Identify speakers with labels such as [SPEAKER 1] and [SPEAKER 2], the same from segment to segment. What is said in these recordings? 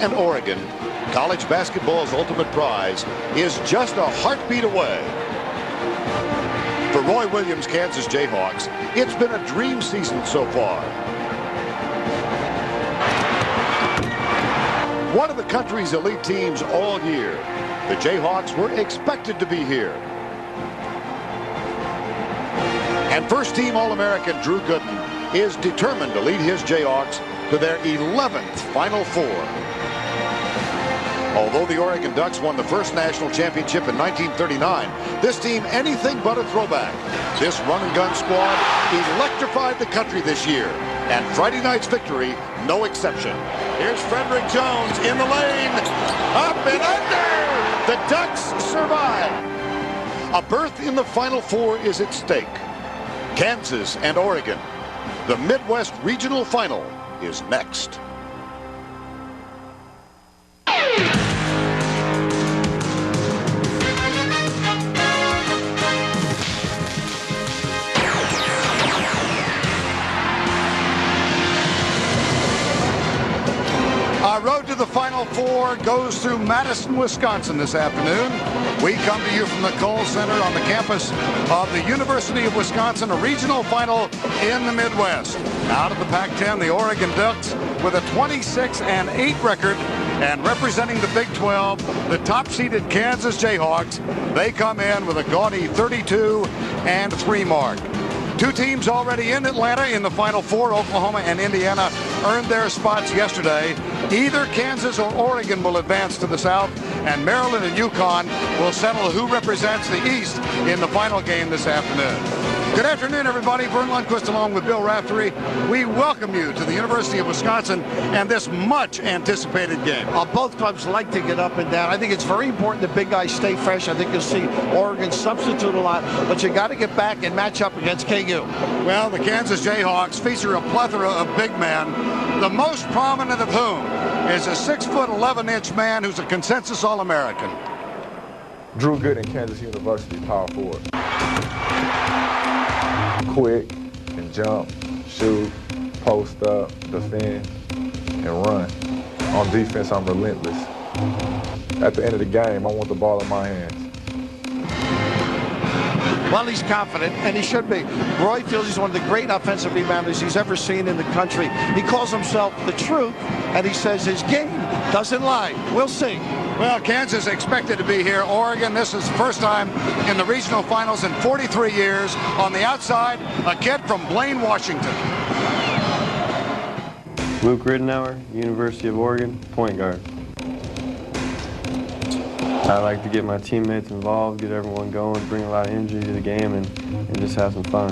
[SPEAKER 1] And Oregon, college basketball's ultimate prize, is just a heartbeat away. For Roy Williams' Kansas Jayhawks, it's been a dream season so far. One of the country's elite teams all year, the Jayhawks were expected to be here. And first-team All-American Drew Gooden is determined to lead his Jayhawks to their 11th Final Four. Although the Oregon Ducks won the first national championship in 1939, this team anything but a throwback. This run-and-gun squad electrified the country this year, and Friday night's victory, no exception. Here's Frederick Jones in the lane, up and under! The Ducks survive. A berth in the Final Four is at stake. Kansas and Oregon. The Midwest Regional Final is next. Our road to the Final Four goes through Madison, Wisconsin this afternoon. We come to you from the Kohl Center on the campus of the University of Wisconsin, a regional final in the Midwest. Out of the Pac-10, the Oregon Ducks with a 26-8 record, and representing the Big 12, the top-seeded Kansas Jayhawks. They come in with a gaudy 32-3 mark. Two teams already in Atlanta in the Final Four. Oklahoma and Indiana earned their spots yesterday. Either Kansas or Oregon will advance to the South, and Maryland and UConn will settle who represents the East in the final game this afternoon. Good afternoon, everybody. Vern Lundquist along with Bill Raftery. We welcome you to the University of Wisconsin and this much-anticipated game.
[SPEAKER 2] Both clubs like to get up and down. I think it's very important that big guys stay fresh. I think you'll see Oregon substitute a lot, but you got to get back and match up against KU.
[SPEAKER 1] Well, the Kansas Jayhawks feature a plethora of big men, the most prominent of whom is a 6'11" man who's a consensus All-American.
[SPEAKER 3] Drew Gooden, Kansas University, power forward. Quick, can jump, shoot, post up, defend, and run. On defense, I'm relentless. At the end of the game, I want the ball in my hands.
[SPEAKER 2] Well, he's confident, and he should be. Roy feels he's one of the great offensive rebounders he's ever seen in the country. He calls himself the truth, and he says his game doesn't lie. We'll see.
[SPEAKER 1] Well, Kansas expected to be here. Oregon, this is the first time in the regional finals in 43 years. On the outside, a kid from Blaine, Washington.
[SPEAKER 4] Luke Ridenour, University of Oregon, point guard. I like to get my teammates involved, get everyone going, bring a lot of energy to the game, and just have some fun.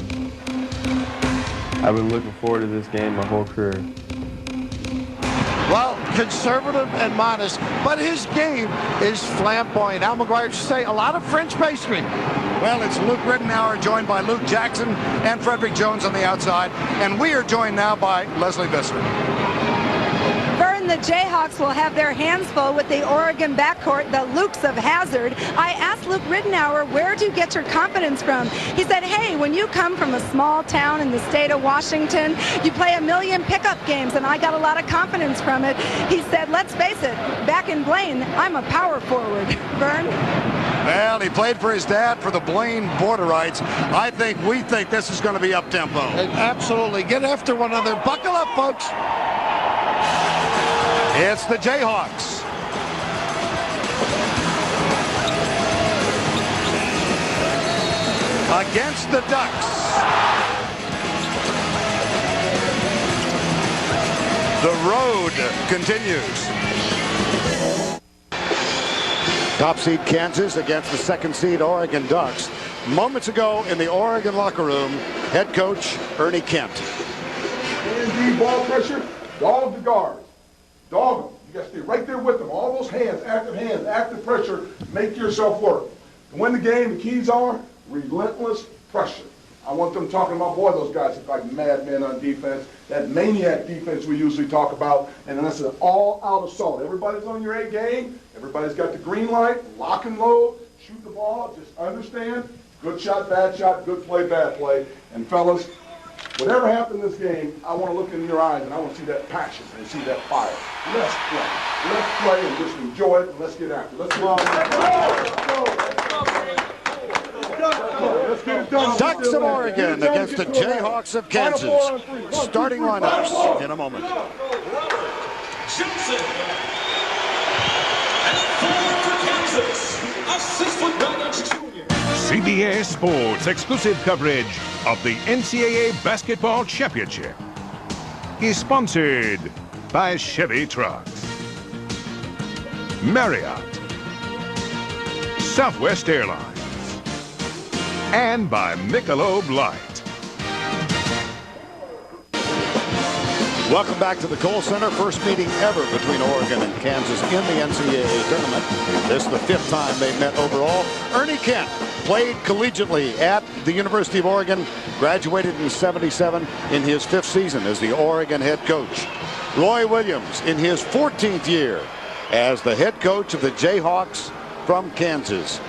[SPEAKER 4] I've been looking forward to this game my whole career.
[SPEAKER 2] Well, conservative and modest, but his game is flamboyant. Al McGuire should say a lot of French pastry.
[SPEAKER 1] Well, it's Luke Ridenour joined by Luke Jackson and Frederick Jones on the outside, and we are joined now by Leslie Visser.
[SPEAKER 5] The Jayhawks will have their hands full with the Oregon backcourt, the Lukes of Hazard. I asked Luke Ridenour, where do you get your confidence from? He said, hey, when you come from a small town in the state of Washington, you play a million pickup games, and I got a lot of confidence from it. He said, let's face it, back in Blaine, I'm a power forward. Vern?
[SPEAKER 1] Well, he played for his dad for the Blaine Borderites. We think this is going to be up-tempo.
[SPEAKER 2] Absolutely. Get after one another. Buckle up, folks.
[SPEAKER 1] It's the Jayhawks. Against the Ducks. The road continues. Top seed Kansas against the second seed Oregon Ducks. Moments ago in the Oregon locker room, head coach Ernie Kent.
[SPEAKER 6] Indeed, ball pressure, dog the guards. Dog them. You got to stay right there with them. All those hands, active pressure, make yourself work. To win the game, the keys are relentless pressure. I want them talking about, boy, those guys look like madmen on defense. That maniac defense we usually talk about, and then that's an all-out assault. Everybody's on your A game. Everybody's got the green light, lock and load, shoot the ball, just understand, good shot, bad shot, good play, bad play. And fellas, Whatever happened in this game, I want to look in your eyes and I want to see that passion and see that fire. Let's play. Let's play and just enjoy it and let's get after it. Let's get it done.
[SPEAKER 1] Ducks of Oregon against the Jayhawks of Kansas. Starting lineups in a moment.
[SPEAKER 7] Johnson. And forward for Kansas, a 6'9" junior.
[SPEAKER 8] CBS Sports exclusive coverage of the NCAA Basketball Championship is sponsored by Chevy Trucks, Marriott, Southwest Airlines, and by Michelob Light.
[SPEAKER 1] Welcome back to the Kohl Center. First meeting ever between Oregon and Kansas in the NCAA tournament. This is the 5th time they've met overall. Ernie Kent played collegiately at the University of Oregon, graduated in '77 in his 5th season as the Oregon head coach. Roy Williams in his 14th year as the head coach of the Jayhawks from Kansas.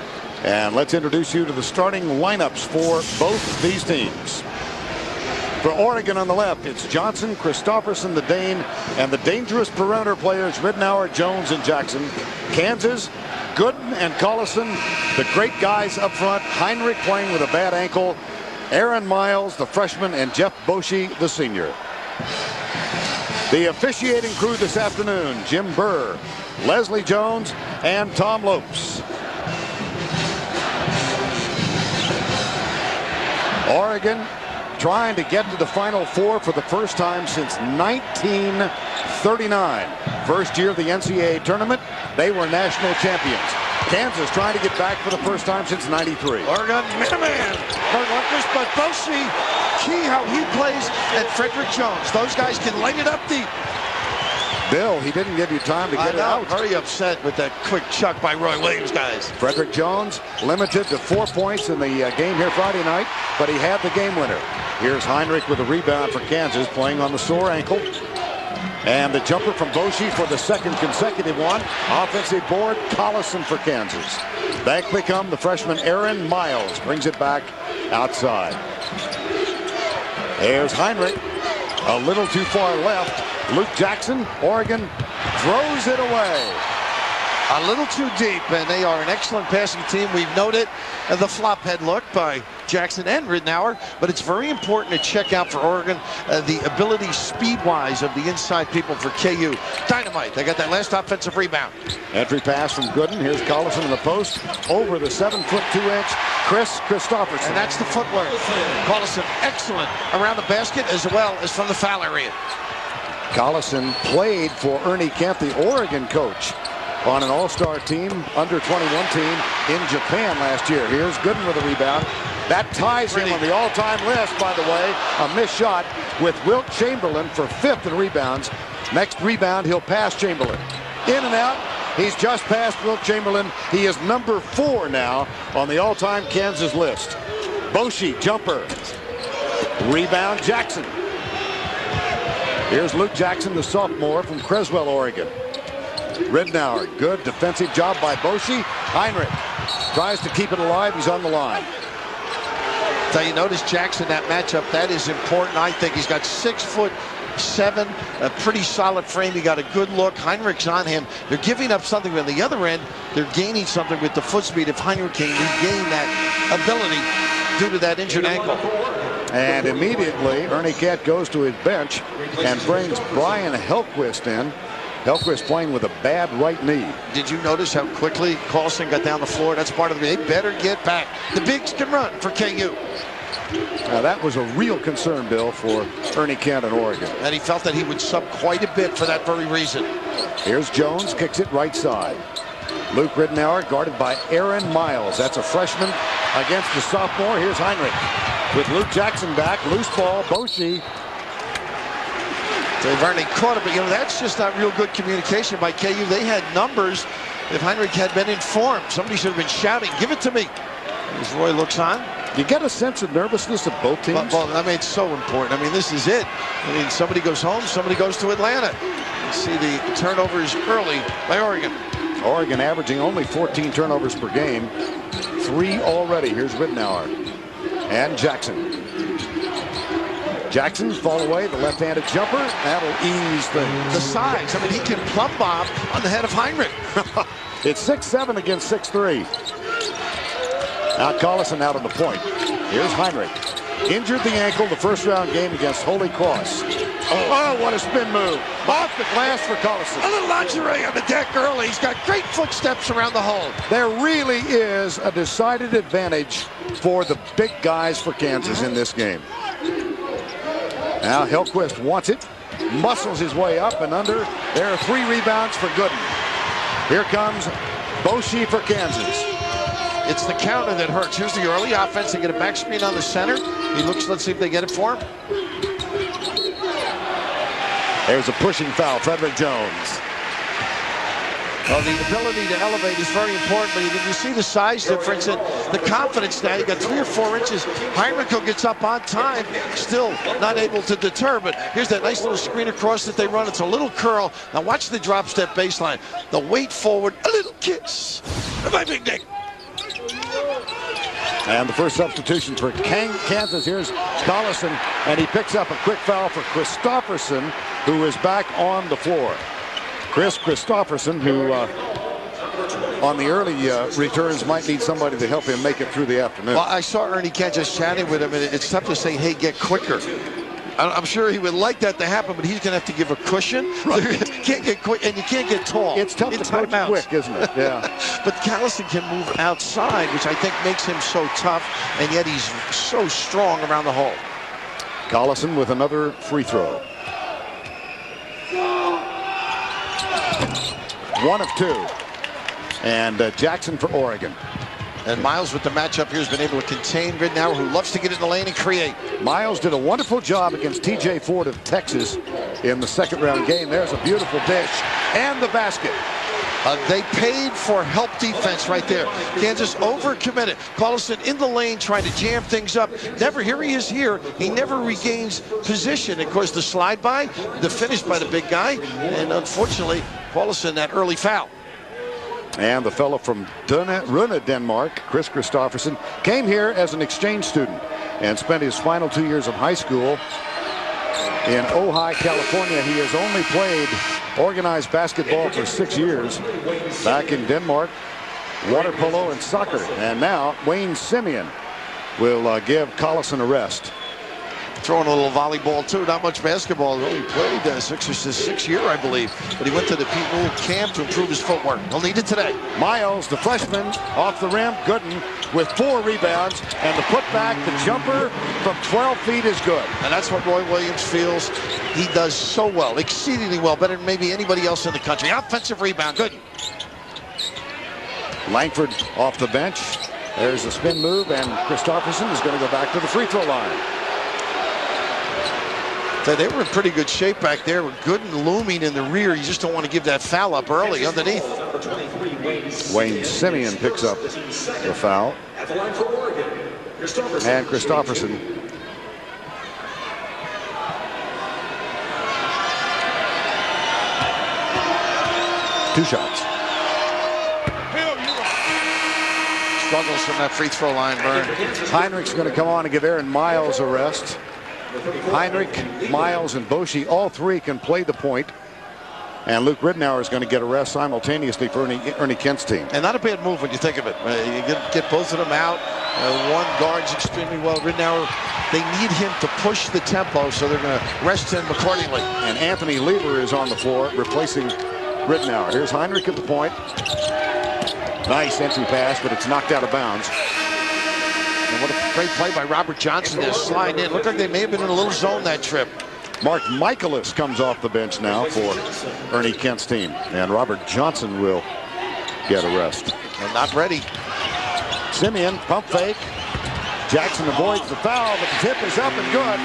[SPEAKER 1] And let's introduce you to the starting lineups for both these teams. For Oregon on the left, it's Johnson, Christopherson, the Dane, and the dangerous perimeter players Ridnour, Jones, and Jackson. Kansas, Gooden and Collison, the great guys up front. Heinrich playing with a bad ankle. Aaron Miles, the freshman, and Jeff Boschee, the senior. The officiating crew this afternoon, Jim Burr, Leslie Jones, and Tom Lopes. Oregon trying to get to the Final Four for the first time since 1939. First year of the NCAA tournament, they were national champions. Kansas trying to get back for the first time since '93.
[SPEAKER 2] Oregon, man, but Boschee, key how he plays, and Frederick Jones. Those guys can light it up deep.
[SPEAKER 1] Bill, he didn't give you time to get it out.
[SPEAKER 2] Very upset with that quick chuck by Roy Williams, guys.
[SPEAKER 1] Frederick Jones limited to 4 points in the game here Friday night, but he had the game winner. Here's Heinrich with a rebound for Kansas, playing on the sore ankle. And the jumper from Boschee for the second consecutive one. Offensive board, Collison for Kansas. Back they come, the freshman Aaron Miles brings it back outside. There's Heinrich, a little too far left. Luke Jackson, Oregon, throws it away.
[SPEAKER 2] A little too deep, and they are an excellent passing team. We've noted the flop head look by Jackson and Ridnour, but it's very important to check out for Oregon the ability speed-wise of the inside people for KU. Dynamite. They got that last offensive rebound.
[SPEAKER 1] Entry pass from Gooden. Here's Collison in the post over the 7'2" Chris Christopherson.
[SPEAKER 2] And that's the footwork. Collison excellent around the basket as well as from the foul area.
[SPEAKER 1] Collison played for Ernie Kent, the Oregon coach, on an all-star team, under-21 team in Japan last year. Here's Gooden with a rebound. That ties him on the all-time list, by the way. A missed shot with Wilt Chamberlain for 5th in rebounds. Next rebound, he'll pass Chamberlain. In and out. He's just passed Wilt Chamberlain. He is number 4 now on the all-time Kansas list. Boschee, jumper. Rebound, Jackson. Here's Luke Jackson, the sophomore from Creswell, Oregon. Ridnour, good defensive job by Boschee. Heinrich tries to keep it alive. He's on the line.
[SPEAKER 2] So you notice Jackson, that matchup, that is important. I think he's got 6'7", a pretty solid frame. He got a good look. Heinrich's on him. They're giving up something on the other end. They're gaining something with the foot speed if Heinrich can regain that ability due to that injured ankle.
[SPEAKER 1] And immediately, Ernie Kent goes to his bench and brings Brian Helquist in. Helquist playing with a bad right knee. Did you notice how quickly Collison got down the floor? That's part of the, they better get back. The bigs can run for KU. Now that was a real concern, Bill, for Ernie Kent in Oregon. And he felt that he would sub quite a bit for that very reason. Here's Jones, kicks it right side. Luke Ridnour guarded by Aaron Miles. That's a freshman against the sophomore. Here's Heinrich with Luke Jackson back. Loose ball, Boschee. They've already caught it, but you know, that's just not real good communication by KU. They had numbers if Heinrich had been informed. Somebody should have been shouting, give it to me. As Roy looks on. You get a sense of nervousness of both teams? Well, I mean, it's so important. I mean, this is it. I mean, somebody goes home, somebody goes to Atlanta. You see the turnovers early by Oregon. Oregon averaging only 14 turnovers per game. 3 already. Here's Ridnour and Jackson. Jackson fall away, the left-handed jumper. That'll ease
[SPEAKER 2] The size. I mean, he can plumb bomb on the head of Heinrich.
[SPEAKER 1] It's 6-7 against 6-3. Now Collison out on the point. Here's Heinrich. Injured the ankle the first round game against Holy Cross. Oh, what a spin move. Off the glass for Collison.
[SPEAKER 2] A little lingerie on the deck early. He's got great footsteps around the hole.
[SPEAKER 1] There really is a decided advantage for the big guys for Kansas in this game. Now Hellquist wants it. Muscles his way up and under. There are 3 rebounds for Gooden. Here comes Boshi for Kansas.
[SPEAKER 2] It's the counter that hurts. Here's the early offense. They get a back screen on the center. He looks, let's see if they get it for him.
[SPEAKER 1] There's a pushing foul, Frederick Jones.
[SPEAKER 2] Well, the ability to elevate is very important, but you see the size difference and the confidence now. You got 3 or 4 inches. Heinrich gets up on time, still not able to deter, but here's that nice little screen across that they run. It's a little curl. Now watch the drop step baseline. The weight forward, a little kiss. My big Nick.
[SPEAKER 1] And the first substitution for Kansas, here's Collison, and he picks up a quick foul for Christopherson, who is back on the floor. Chris Christopherson, who on the early returns might need somebody to help him make it through the afternoon.
[SPEAKER 2] Well, I saw Ernie Kansas chatting with him, and it's tough to say, hey, get quicker. I'm sure he would like that to happen, but he's going to have to give a cushion. Right. Can't get quick, and you can't get tall.
[SPEAKER 1] It's tough to coach quick, isn't it? Yeah.
[SPEAKER 2] But Collison can move outside, which I think makes him so tough, and yet he's so strong around the hole.
[SPEAKER 1] Collison with another free throw. 1 of 2. And Jackson for Oregon.
[SPEAKER 2] And Miles with the matchup here has been able to contain Ridnour, who loves to get in the lane and create.
[SPEAKER 1] Miles did a wonderful job against T.J. Ford of Texas in the second round game. There's a beautiful dish and the basket.
[SPEAKER 2] They paid for help defense right there. Kansas overcommitted. Collison in the lane trying to jam things up. Never, here he is here. He never regains position. Of course, the slide by, the finish by the big guy. And unfortunately, Collison that early foul.
[SPEAKER 1] And the fellow from Rune, Denmark, Chris Christopherson, came here as an exchange student and spent his final 2 years of high school in Ojai, California. He has only played organized basketball for 6 years back in Denmark, water polo and soccer. And now Wayne Simeon will give Collison a rest.
[SPEAKER 2] Throwing a little volleyball too, not much basketball. He played 6 year, I believe, but he went to the Pete Rule camp to improve his footwork. He'll need it today.
[SPEAKER 1] Miles, the freshman, off the rim. Gooden with 4 rebounds, and the putback, the jumper from 12 feet is good.
[SPEAKER 2] And that's what Roy Williams feels he does so well, exceedingly well, better than maybe anybody else in the country. Offensive rebound, Gooden.
[SPEAKER 1] Langford off the bench. There's the spin move, and Christopherson is going to go back to the free throw line.
[SPEAKER 2] They were in pretty good shape back there with Gooden looming in the rear. You just don't want to give that foul up early underneath.
[SPEAKER 1] Wayne Simeon picks up the foul. And Christopherson. Two shots.
[SPEAKER 2] Struggles from that free throw line, Vern.
[SPEAKER 1] Heinrich's going to come on and give Aaron Miles a rest. Heinrich, Miles, and Boshi, all 3 can play the point. And Luke Ridnour is going to get a rest simultaneously for Ernie Kent's team.
[SPEAKER 2] And not a bad move when you think of it. You get both of them out. One guards extremely well. Ridnour, they need him to push the tempo, so they're going to rest him accordingly.
[SPEAKER 1] And Anthony Lieber is on the floor, replacing Ridnour. Here's Heinrich at the point. Nice entry pass, but it's knocked out of bounds.
[SPEAKER 2] And what a great play by Robert Johnson there, sliding in. Looked like they may have been in a little zone that trip.
[SPEAKER 1] Mark Michaelis comes off the bench now for Ernie Kent's team. And Robert Johnson will get a rest.
[SPEAKER 2] Well, not ready.
[SPEAKER 1] Simeon, pump fake. Jackson avoids the foul, but the tip is up and good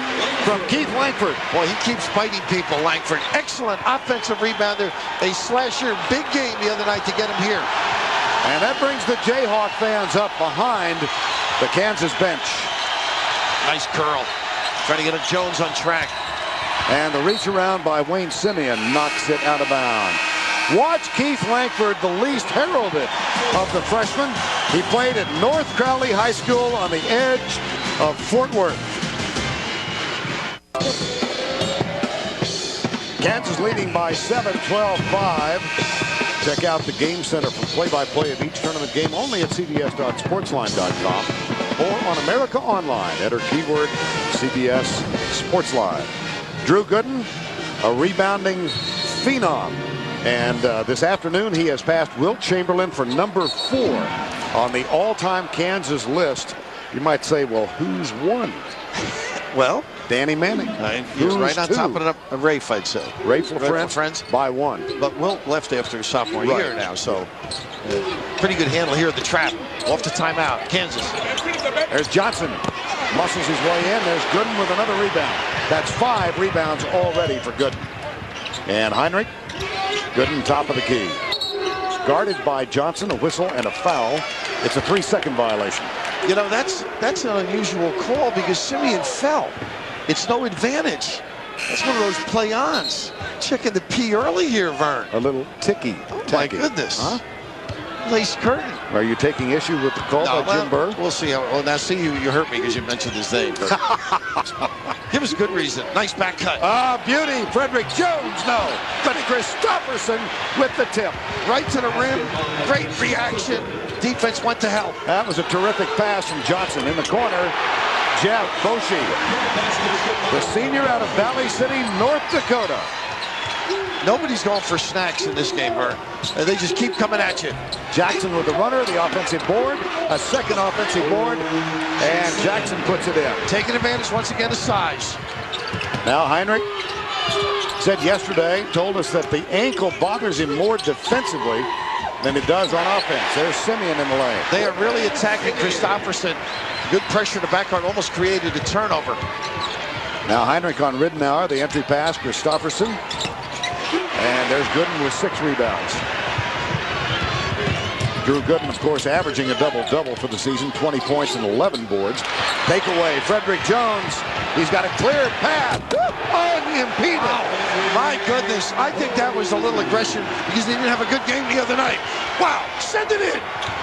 [SPEAKER 1] from Keith Langford.
[SPEAKER 2] Boy, he keeps biting people, Langford. Excellent offensive rebounder. A slasher, big game the other night to get him here.
[SPEAKER 1] And that brings the Jayhawk fans up behind the Kansas bench.
[SPEAKER 2] Nice curl. Trying to get a Jones on track.
[SPEAKER 1] And the reach around by Wayne Simeon knocks it out of bounds. Watch Keith Langford, the least heralded of the freshmen. He played at North Crowley High School on the edge of Fort Worth. Kansas leading by 7, 12-5. Check out the Game Center for play-by-play of each tournament game only at cbs.sportsline.com or on America Online. Enter keyword CBS Sportsline. Drew Gooden, a rebounding phenom. And this afternoon he has passed Wilt Chamberlain for number 4 on the all-time Kansas list. You might say, well, who's won?
[SPEAKER 2] Well,
[SPEAKER 1] Danny Manning.
[SPEAKER 2] He was right on top of Rafe, I'd say.
[SPEAKER 1] Rafe friends by 1.
[SPEAKER 2] But Wilt left after his sophomore year now, so pretty good handle here at the trap. Off to timeout, Kansas.
[SPEAKER 1] There's Johnson. Muscles his way in. There's Gooden with another rebound. That's 5 rebounds already for Gooden. And Heinrich. Gooden top of the key. Guarded by Johnson, a whistle and a foul. It's a 3-second violation.
[SPEAKER 2] You know, that's an unusual call because Simeon fell. It's no advantage. That's one of those play-ons. Checking the P early here, Vern.
[SPEAKER 1] A little ticky.
[SPEAKER 2] Oh, my goodness. Huh? Lace curtain.
[SPEAKER 1] Are you taking issue with the call by Jim Burr?
[SPEAKER 2] We'll see. Now, see, you hurt me because you mentioned his name. Give us a good reason. Nice back cut.
[SPEAKER 1] Beauty. Frederick Jones, no. But Christopherson with the tip.
[SPEAKER 2] Right to the rim. Great reaction. Defense went to hell.
[SPEAKER 1] That was a terrific pass from Johnson. In the corner, Jeff Boshi, the senior out of Valley City, North Dakota.
[SPEAKER 2] Nobody's going for snacks in this game, Vern. They just keep coming at you.
[SPEAKER 1] Jackson with the runner, the offensive board, a second offensive board, and Jackson puts it in.
[SPEAKER 2] Taking advantage once again of size.
[SPEAKER 1] Now Heinrich said yesterday, told us that the ankle bothers him more defensively than it does on offense. There's Simeon in the lane.
[SPEAKER 2] They are really attacking Christopherson. Good pressure to backcourt, almost created a turnover.
[SPEAKER 1] Now Heinrich on Ridenour, the entry pass, Christopherson. And there's Gooden with 6 rebounds. Drew Gooden, of course, averaging a double-double for the season, 20 points and 11 boards. Takeaway, Frederick Jones. He's got a cleared path. Unimpeded.
[SPEAKER 2] Oh, my goodness. I think that was a little aggression because they didn't have a good game the other night. Wow, send it in.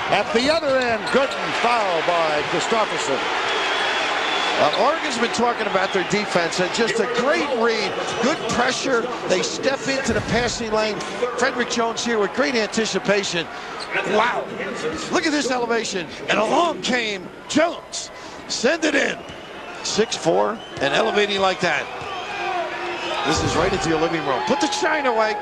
[SPEAKER 1] At the other end, Gooden foul by Christopherson.
[SPEAKER 2] Oregon's been talking about their defense and just a great read. Good pressure. They step into the passing lane. Frederick Jones here with great anticipation. Wow. Look at this elevation. And along came Jones. Send it in. 6'4", and elevating like that. This is right into your living room. Put the shine away.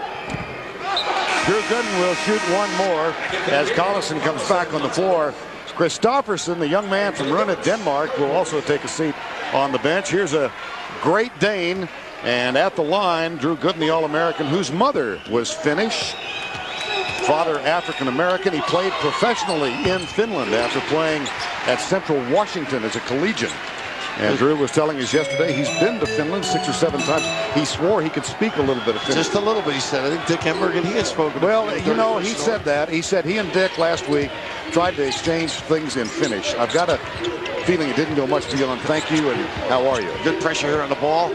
[SPEAKER 1] Drew Gooden will shoot one more as Collison comes back on the floor. Christopherson, the young man from Rune, Denmark, will also take a seat on the bench. Here's a Great Dane, and at the line, Drew Gooden, the All-American, whose mother was Finnish, father African-American. He played professionally in Finland after playing at Central Washington as a collegian. And Drew was telling us yesterday he's been to Finland 6 or 7 times. He swore he could speak a little bit of Finnish.
[SPEAKER 2] Just a little bit, he said. I think Dick Enberg and he had spoken.
[SPEAKER 1] Well, you know, he said that. He said he and Dick last week tried to exchange things in Finnish. I've got a feeling it didn't go much beyond thank you and how are you.
[SPEAKER 2] Good pressure here on the ball.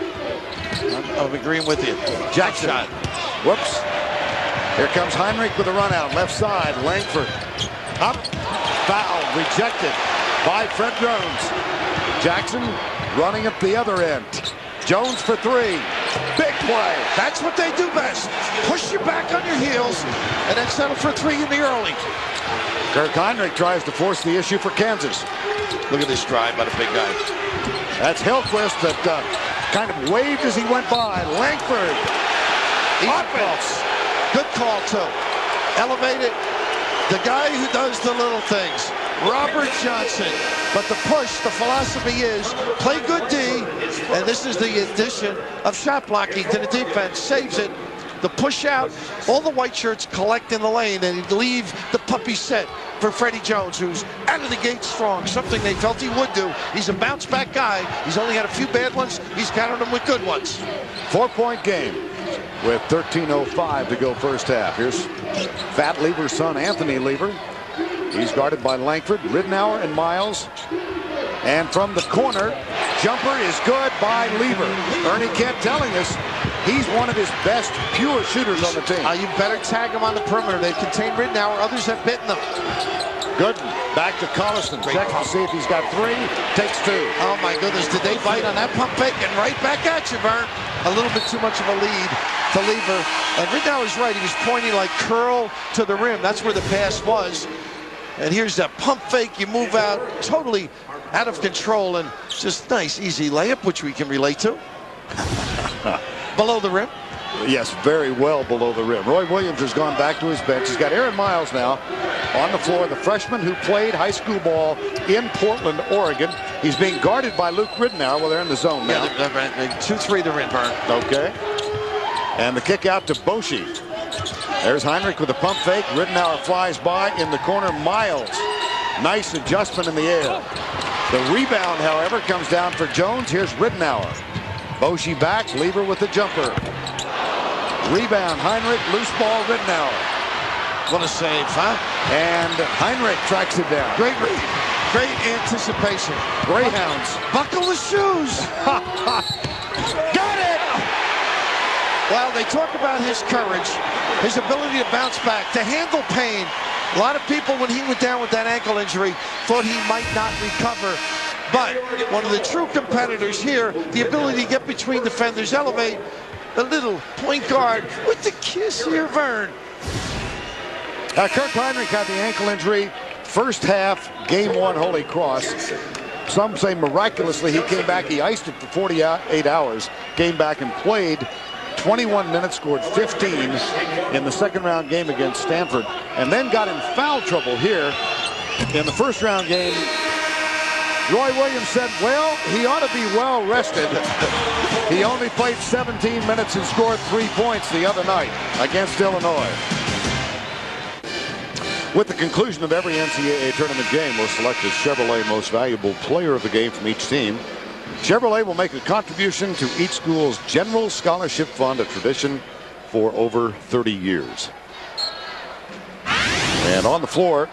[SPEAKER 2] I'm agreeing with you.
[SPEAKER 1] Jackson. Whoops. Here comes Heinrich with a run out. Left side. Langford. Up. Foul. Rejected by Fred Jones. Jackson running at the other end. Jones for 3. Big play.
[SPEAKER 2] That's what they do best. Push you back on your heels and then settle for 3 in the early.
[SPEAKER 1] Kirk Heinrich tries to force the issue for Kansas.
[SPEAKER 2] Look at this drive by the big guy.
[SPEAKER 1] That's Hillquist that kind of waved as he went by. Langford.
[SPEAKER 2] Offense. Good call, too. Elevated. The guy who does the little things. Robert Johnson. But the push, the philosophy is play good D, and this is the addition of shot blocking to the defense. Saves it. The push out, all the white shirts collect in the lane and leave the puppy set for Freddie Jones, who's out of the gate strong, something they felt he would do. He's a bounce back guy. He's only had a few bad ones. He's countered them with good ones.
[SPEAKER 1] 4-point game with 13:05 to go first half. Here's Fat Lever's son, Anthony Lever. He's guarded by Langford, Ridenour, and Miles. And from the corner, jumper is good by Lever. Ernie Kent telling us He's one of his best pure shooters on the team.
[SPEAKER 2] You better tag him on the perimeter. They've contained Ridnour. Others have bitten them.
[SPEAKER 1] Gooden back to Collison. Checks to see if he's got 3. Takes 2.
[SPEAKER 2] Oh, my goodness. Did they bite on that pump fake? And right back at you, Vern. A little bit too much of a lead to Lever. And Ridnour is right. He was pointing like curl to the rim. That's where the pass was. And here's that pump fake. You move out totally out of control. And just nice, easy layup, which we can relate to. Below the rim.
[SPEAKER 1] Yes, very well below the rim. Roy Williams has gone back to his bench. He's got Aaron Miles now on the floor, the freshman who played high school ball in Portland, Oregon. He's being guarded by Luke Ridnour. Well, they're in the zone now.
[SPEAKER 2] Yeah, 2-3 the rim, Vern.
[SPEAKER 1] Okay. And the kick out to Boshi. There's Heinrich with a pump fake. Ridnour flies by in the corner. Miles. Nice adjustment in the air. The rebound, however, comes down for Jones. Here's Ridnour. Boshi back. Lever with the jumper. Rebound, Heinrich, loose ball, Ridnour.
[SPEAKER 2] What a save, huh?
[SPEAKER 1] And Heinrich tracks it down.
[SPEAKER 2] Great read. Great anticipation.
[SPEAKER 1] Greyhounds.
[SPEAKER 2] Buckle the shoes.
[SPEAKER 1] Got it!
[SPEAKER 2] Well, they talk about his courage, his ability to bounce back, to handle pain. A lot of people, when he went down with that ankle injury, thought he might not recover. But one of the true competitors here, the ability to get between defenders, elevate, the little point guard with the kiss here, Vern.
[SPEAKER 1] Kirk Heinrich had the ankle injury. First half, game 1, Holy Cross. Some say miraculously he came back. He iced it for 48 hours. Came back and played 21 minutes, scored 15 in the second round game against Stanford. And then got in foul trouble here in the first round game. Roy Williams said, well, he ought to be well rested. He only played 17 minutes and scored 3 points the other night against Illinois. With the conclusion of every NCAA tournament game, we'll select the Chevrolet Most Valuable Player of the game from each team. Chevrolet will make a contribution to each school's general scholarship fund, a tradition for over 30 years. And on the floor,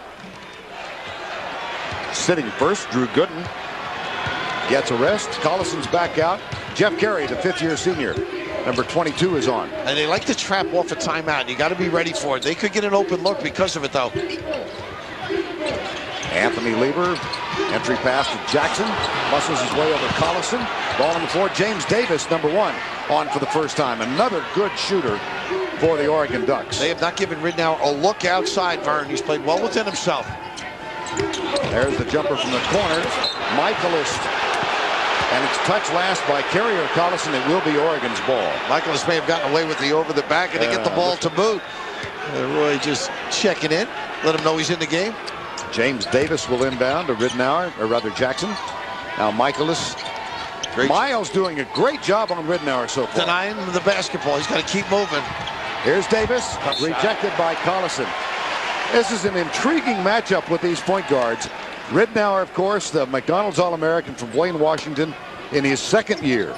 [SPEAKER 1] sitting first, Drew Gooden gets a rest. Collison's back out. Jeff Carey, the 5th-year senior, number 22, is on.
[SPEAKER 2] And they like to trap off a timeout. You got to be ready for it. They could get an open look because of it, though.
[SPEAKER 1] Anthony Lever, entry pass to Jackson, muscles his way over Collison. Ball on the floor. James Davis, number 1, on for the first time. Another good shooter for the Oregon Ducks.
[SPEAKER 2] They have not given Ridnour a look outside, Vern. He's played well within himself.
[SPEAKER 1] There's the jumper from the corner. Michaelis. And it's touched last by Carey or Collison. It will be Oregon's ball.
[SPEAKER 2] Michaelis may have gotten away with the over the back, and they get the ball to boot. Roy just checking in. Let him know he's in the game.
[SPEAKER 1] James Davis will inbound to Ridnour, or rather Jackson. Now Michaelis. Miles doing a great job on Ridnour so far.
[SPEAKER 2] Denying the basketball. He's got to keep moving.
[SPEAKER 1] Here's Davis. Rejected by Collison. This is an intriguing matchup with these point guards. Ridnour, of course, the McDonald's All-American from Blaine, Washington, in his 2nd year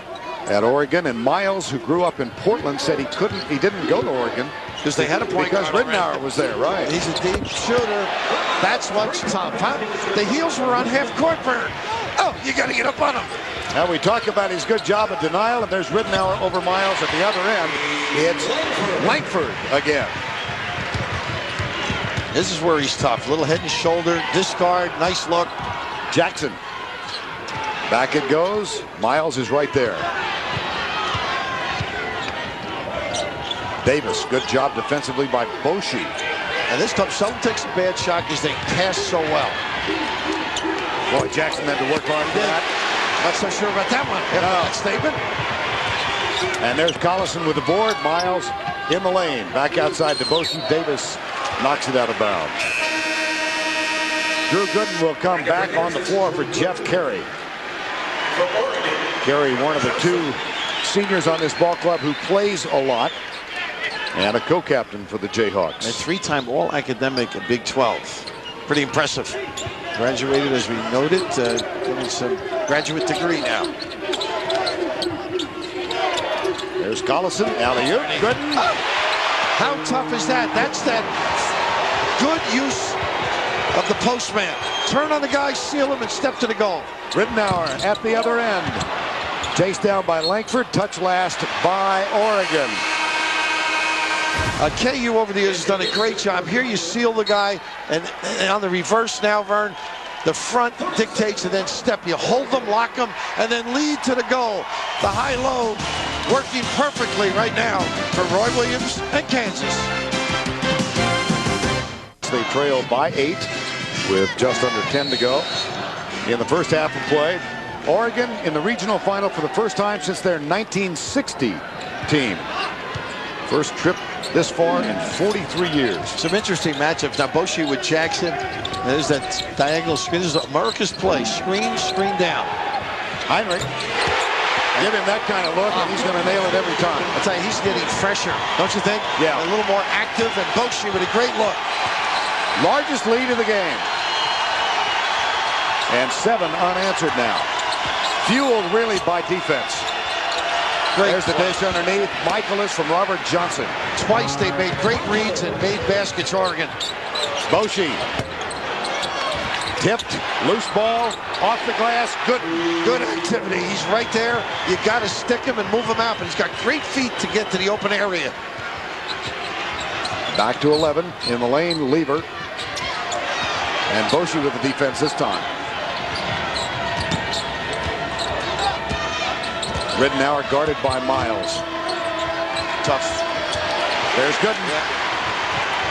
[SPEAKER 1] at Oregon. And Miles, who grew up in Portland, said he didn't go to Oregon
[SPEAKER 2] because they had a point guard.
[SPEAKER 1] Because Ridnour was there, right?
[SPEAKER 2] He's a deep shooter. That's what's tough, huh? The heels were on half court, Vern. Oh, you got to get up on him.
[SPEAKER 1] Now we talk about his good job at denial, and there's Ridnour over Miles at the other end. It's Langford again.
[SPEAKER 2] This is where he's tough. Little head and shoulder, discard, nice look.
[SPEAKER 1] Jackson. Back it goes. Miles is right there. Davis, good job defensively by Boshi.
[SPEAKER 2] And this time, someone takes a bad shot because they pass so well.
[SPEAKER 1] Boy, Jackson had to work hard for that.
[SPEAKER 2] Not so sure about that one. That statement.
[SPEAKER 1] And there's Collison with the board. Miles in the lane. Back outside to Boshi. Davis knocks it out of bounds. Drew Gooden will come back on the floor for Jeff Carey. Carey, one of the 2 seniors on this ball club who plays a lot, and a co-captain for the Jayhawks.
[SPEAKER 2] A 3-time All-Academic at Big 12. Pretty impressive. Graduated, as we noted, getting some graduate degree now.
[SPEAKER 1] There's Collison, alley-oop, Gooden.
[SPEAKER 2] How tough is that? That's that good use of the postman. Turn on the guy, seal him, and step to the goal.
[SPEAKER 1] Ridnour at the other end. Chased down by Langford. Touch last by Oregon.
[SPEAKER 2] KU over the years has done a great job. Here you seal the guy, and on the reverse now, Vern, the front dictates and then step. You hold them, lock them, and then lead to the goal. The high-low working perfectly right now for Roy Williams and Kansas.
[SPEAKER 1] They trail by 8 with just under 10 to go in the first half of play. Oregon in the regional final for the first time since their 1960 team. First trip this far in 43 years.
[SPEAKER 2] Some interesting matchups. Now Boshi with Jackson. There's that diagonal screen. This is America's play. Screen down.
[SPEAKER 1] Heinrich. Give him that kind of look, and he's going to nail it every time.
[SPEAKER 2] I'll tell you, he's getting fresher, don't you think?
[SPEAKER 1] Yeah.
[SPEAKER 2] A little more active, and Boshi with a great look.
[SPEAKER 1] Largest lead of the game. And 7 unanswered now. Fueled really by defense. There's the dish underneath. Michaelis from Robert Johnson.
[SPEAKER 2] Twice they made great reads and made baskets, Oregon.
[SPEAKER 1] Boshi. Tipped. Loose ball. Off the glass.
[SPEAKER 2] Good activity. He's right there. You got to stick him and move him out. But he's got great feet to get to the open area.
[SPEAKER 1] Back to 11 in the lane. Lever. And Boshi with the defense this time. Ridenour guarded by Miles.
[SPEAKER 2] Tough.
[SPEAKER 1] There's Gooden.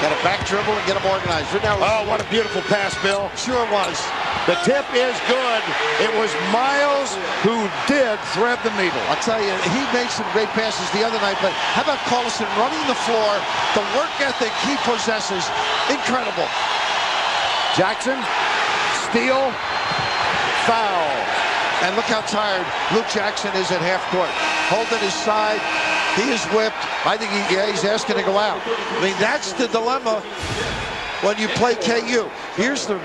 [SPEAKER 2] Got a back dribble and get him organized. Ridenour.
[SPEAKER 1] Oh, what a beautiful pass, Bill.
[SPEAKER 2] Sure was.
[SPEAKER 1] The tip is good. It was Miles who did thread the needle.
[SPEAKER 2] I'll tell you, he made some great passes the other night, but how about Collison running the floor? The work ethic he possesses, incredible.
[SPEAKER 1] Jackson, steal, foul.
[SPEAKER 2] And look how tired Luke Jackson is at half court. Holding his side. He is whipped. I think he's asking to go out. I mean, that's the dilemma when you play KU. Here's the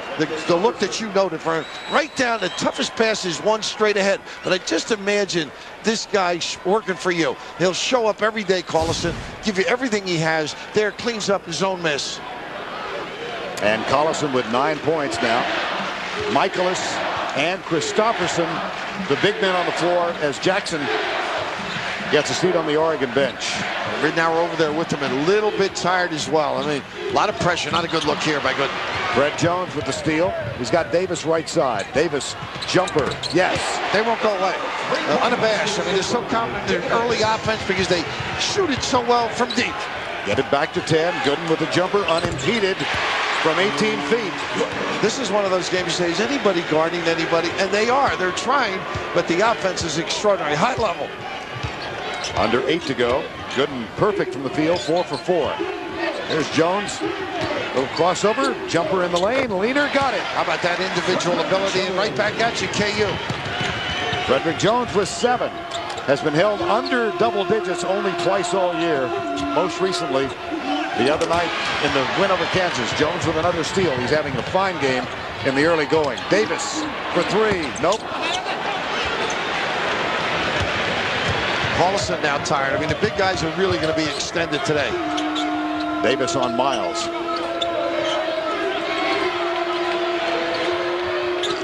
[SPEAKER 2] look that you noted, Vern. Right down, the toughest pass is one straight ahead. But I just imagine this guy working for you. He'll show up every day, Collison, give you everything he has. There, cleans up his own miss.
[SPEAKER 1] And Collison with 9 points now. Michaelis and Christopherson, the big men on the floor, as Jackson gets a seat on the Oregon bench.
[SPEAKER 2] Ridenour over there with him, and a little bit tired as well. I mean, a lot of pressure. Not a good look here by Gooden.
[SPEAKER 1] Fred Jones with the steal. He's got Davis right side. Davis, jumper, yes.
[SPEAKER 2] They won't go away. Unabashed. I mean, they're so confident in their early offense because they shoot it so well from deep.
[SPEAKER 1] Get it back to 10. Gooden with the jumper, unimpeded from 18 feet.
[SPEAKER 2] This is one of those games you say, is anybody guarding anybody? And they are. They're trying, but the offense is extraordinary. High level.
[SPEAKER 1] Under 8 to go. Gooden perfect from the field, 4 for 4. There's Jones. Little crossover, jumper in the lane. Leaner got it.
[SPEAKER 2] How about that individual ability? And right back at you, KU.
[SPEAKER 1] Frederick Jones with 7. Has been held under double digits only twice all year. Most recently, the other night in the win over Kansas. Jones with another steal. He's having a fine game in the early going. Davis for 3. Nope.
[SPEAKER 2] Collison now tired. I mean, the big guys are really going to be extended today.
[SPEAKER 1] Davis on Miles.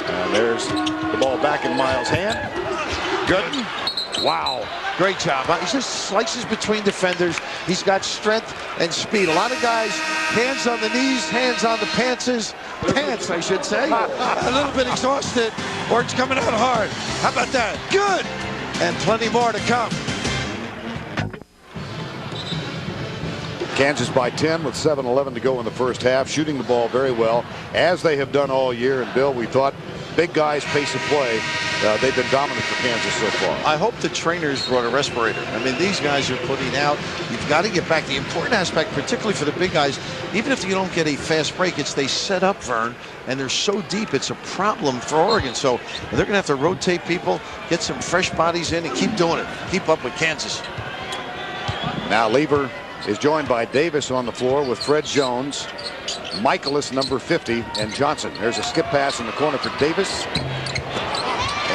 [SPEAKER 1] And there's the ball back in Miles' hand. Gooden. Wow.
[SPEAKER 2] Great job. He just slices between defenders. He's got strength and speed. A lot of guys, hands on the knees, hands on the pants, I should say. A little bit exhausted, or it's coming out hard. How about that? Good. And plenty more to come.
[SPEAKER 1] Kansas by 10 with 7:11 to go in the first half, shooting the ball very well, as they have done all year. And Bill, we thought big guys pace of play. They've been dominant for Kansas so far.
[SPEAKER 2] I hope the trainers brought a respirator. I mean, these guys are putting out. You've got to get back. The important aspect, particularly for the big guys, even if you don't get a fast break, it's they set up, Vern, and they're so deep. It's a problem for Oregon. So they're going to have to rotate people, get some fresh bodies in, and keep doing it. Keep up with Kansas.
[SPEAKER 1] Now Lever is joined by Davis on the floor with Fred Jones, Michaelis, number 50, and Johnson. There's a skip pass in the corner for Davis.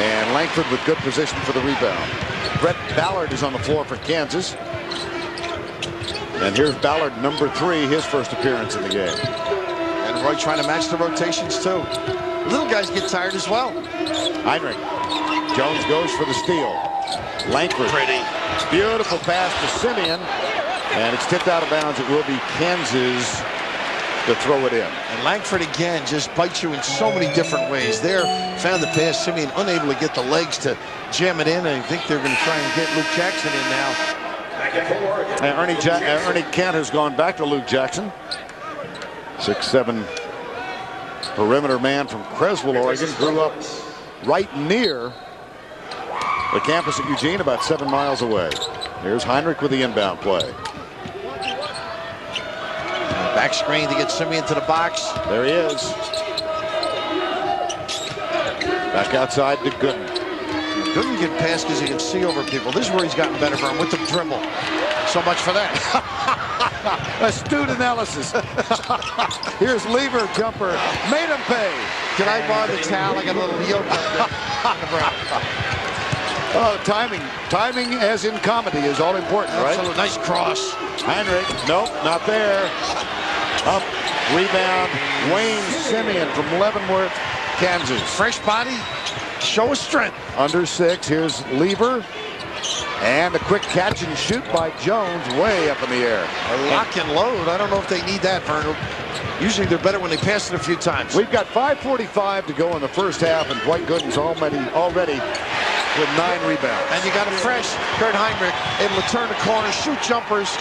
[SPEAKER 1] And Langford with good position for the rebound. Brett Ballard is on the floor for Kansas. And here's Ballard, number 3, his first appearance in the game.
[SPEAKER 2] And Roy trying to match the rotations, too. Little guys get tired as well.
[SPEAKER 1] Heinrich. Jones goes for the steal. Langford.
[SPEAKER 2] Pretty.
[SPEAKER 1] Beautiful pass to Simeon. And it's tipped out of bounds. It will be Kansas to throw it in.
[SPEAKER 2] And Langford again just bites you in so many different ways. There, found the pass. Simeon unable to get the legs to jam it in. I think they're going to try and get Luke Jackson in now.
[SPEAKER 1] And Ernie Kent has gone back to Luke Jackson. 6'7" perimeter man from Creswell, Oregon. Grew up right near the campus at Eugene, about 7 miles away. Here's Heinrich with the inbound play.
[SPEAKER 2] Back screen to get Simeon to the box.
[SPEAKER 1] There he is. Back outside to Gooden.
[SPEAKER 2] Gooden can pass because he can see over people. This is where he's gotten better from with the dribble. So much for that.
[SPEAKER 1] Astute analysis. Here's Lever jumper. Made him pay.
[SPEAKER 2] Can I borrow the towel? I got a little yoke up there.
[SPEAKER 1] Oh, timing. Timing, as in comedy, is all important, right?
[SPEAKER 2] Absolutely. Nice cross.
[SPEAKER 1] Heinrich. Nope, not there. Up. Rebound. Wayne Simeon from Leavenworth, Kansas.
[SPEAKER 2] Fresh body. Show of strength.
[SPEAKER 1] Under 6. Here's Lever. And a quick catch and shoot by Jones way up in the air.
[SPEAKER 2] A lock and load. I don't know if they need that, Vernon. Usually they're better when they pass it a few times.
[SPEAKER 1] We've got 5:45 to go in the first half, and Dwight Gooden's already with 9 rebounds.
[SPEAKER 2] And you got a fresh Kurt Heinrich able to turn the corner, shoot jumpers.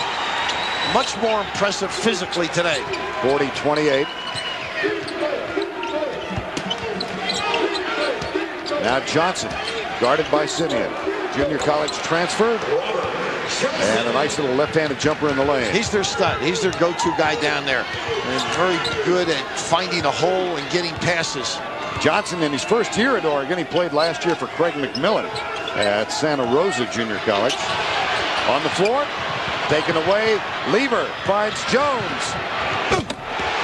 [SPEAKER 2] Much more impressive physically today.
[SPEAKER 1] 40-28. Now Johnson, guarded by Simeon. Junior college transfer. And a nice little left-handed jumper in the lane.
[SPEAKER 2] He's their stud. He's their go-to guy down there. And very good at finding a hole and getting passes.
[SPEAKER 1] Johnson, in his first year at Oregon, he played last year for Craig McMillan at Santa Rosa Junior College. On the floor, taken away. Lever finds Jones.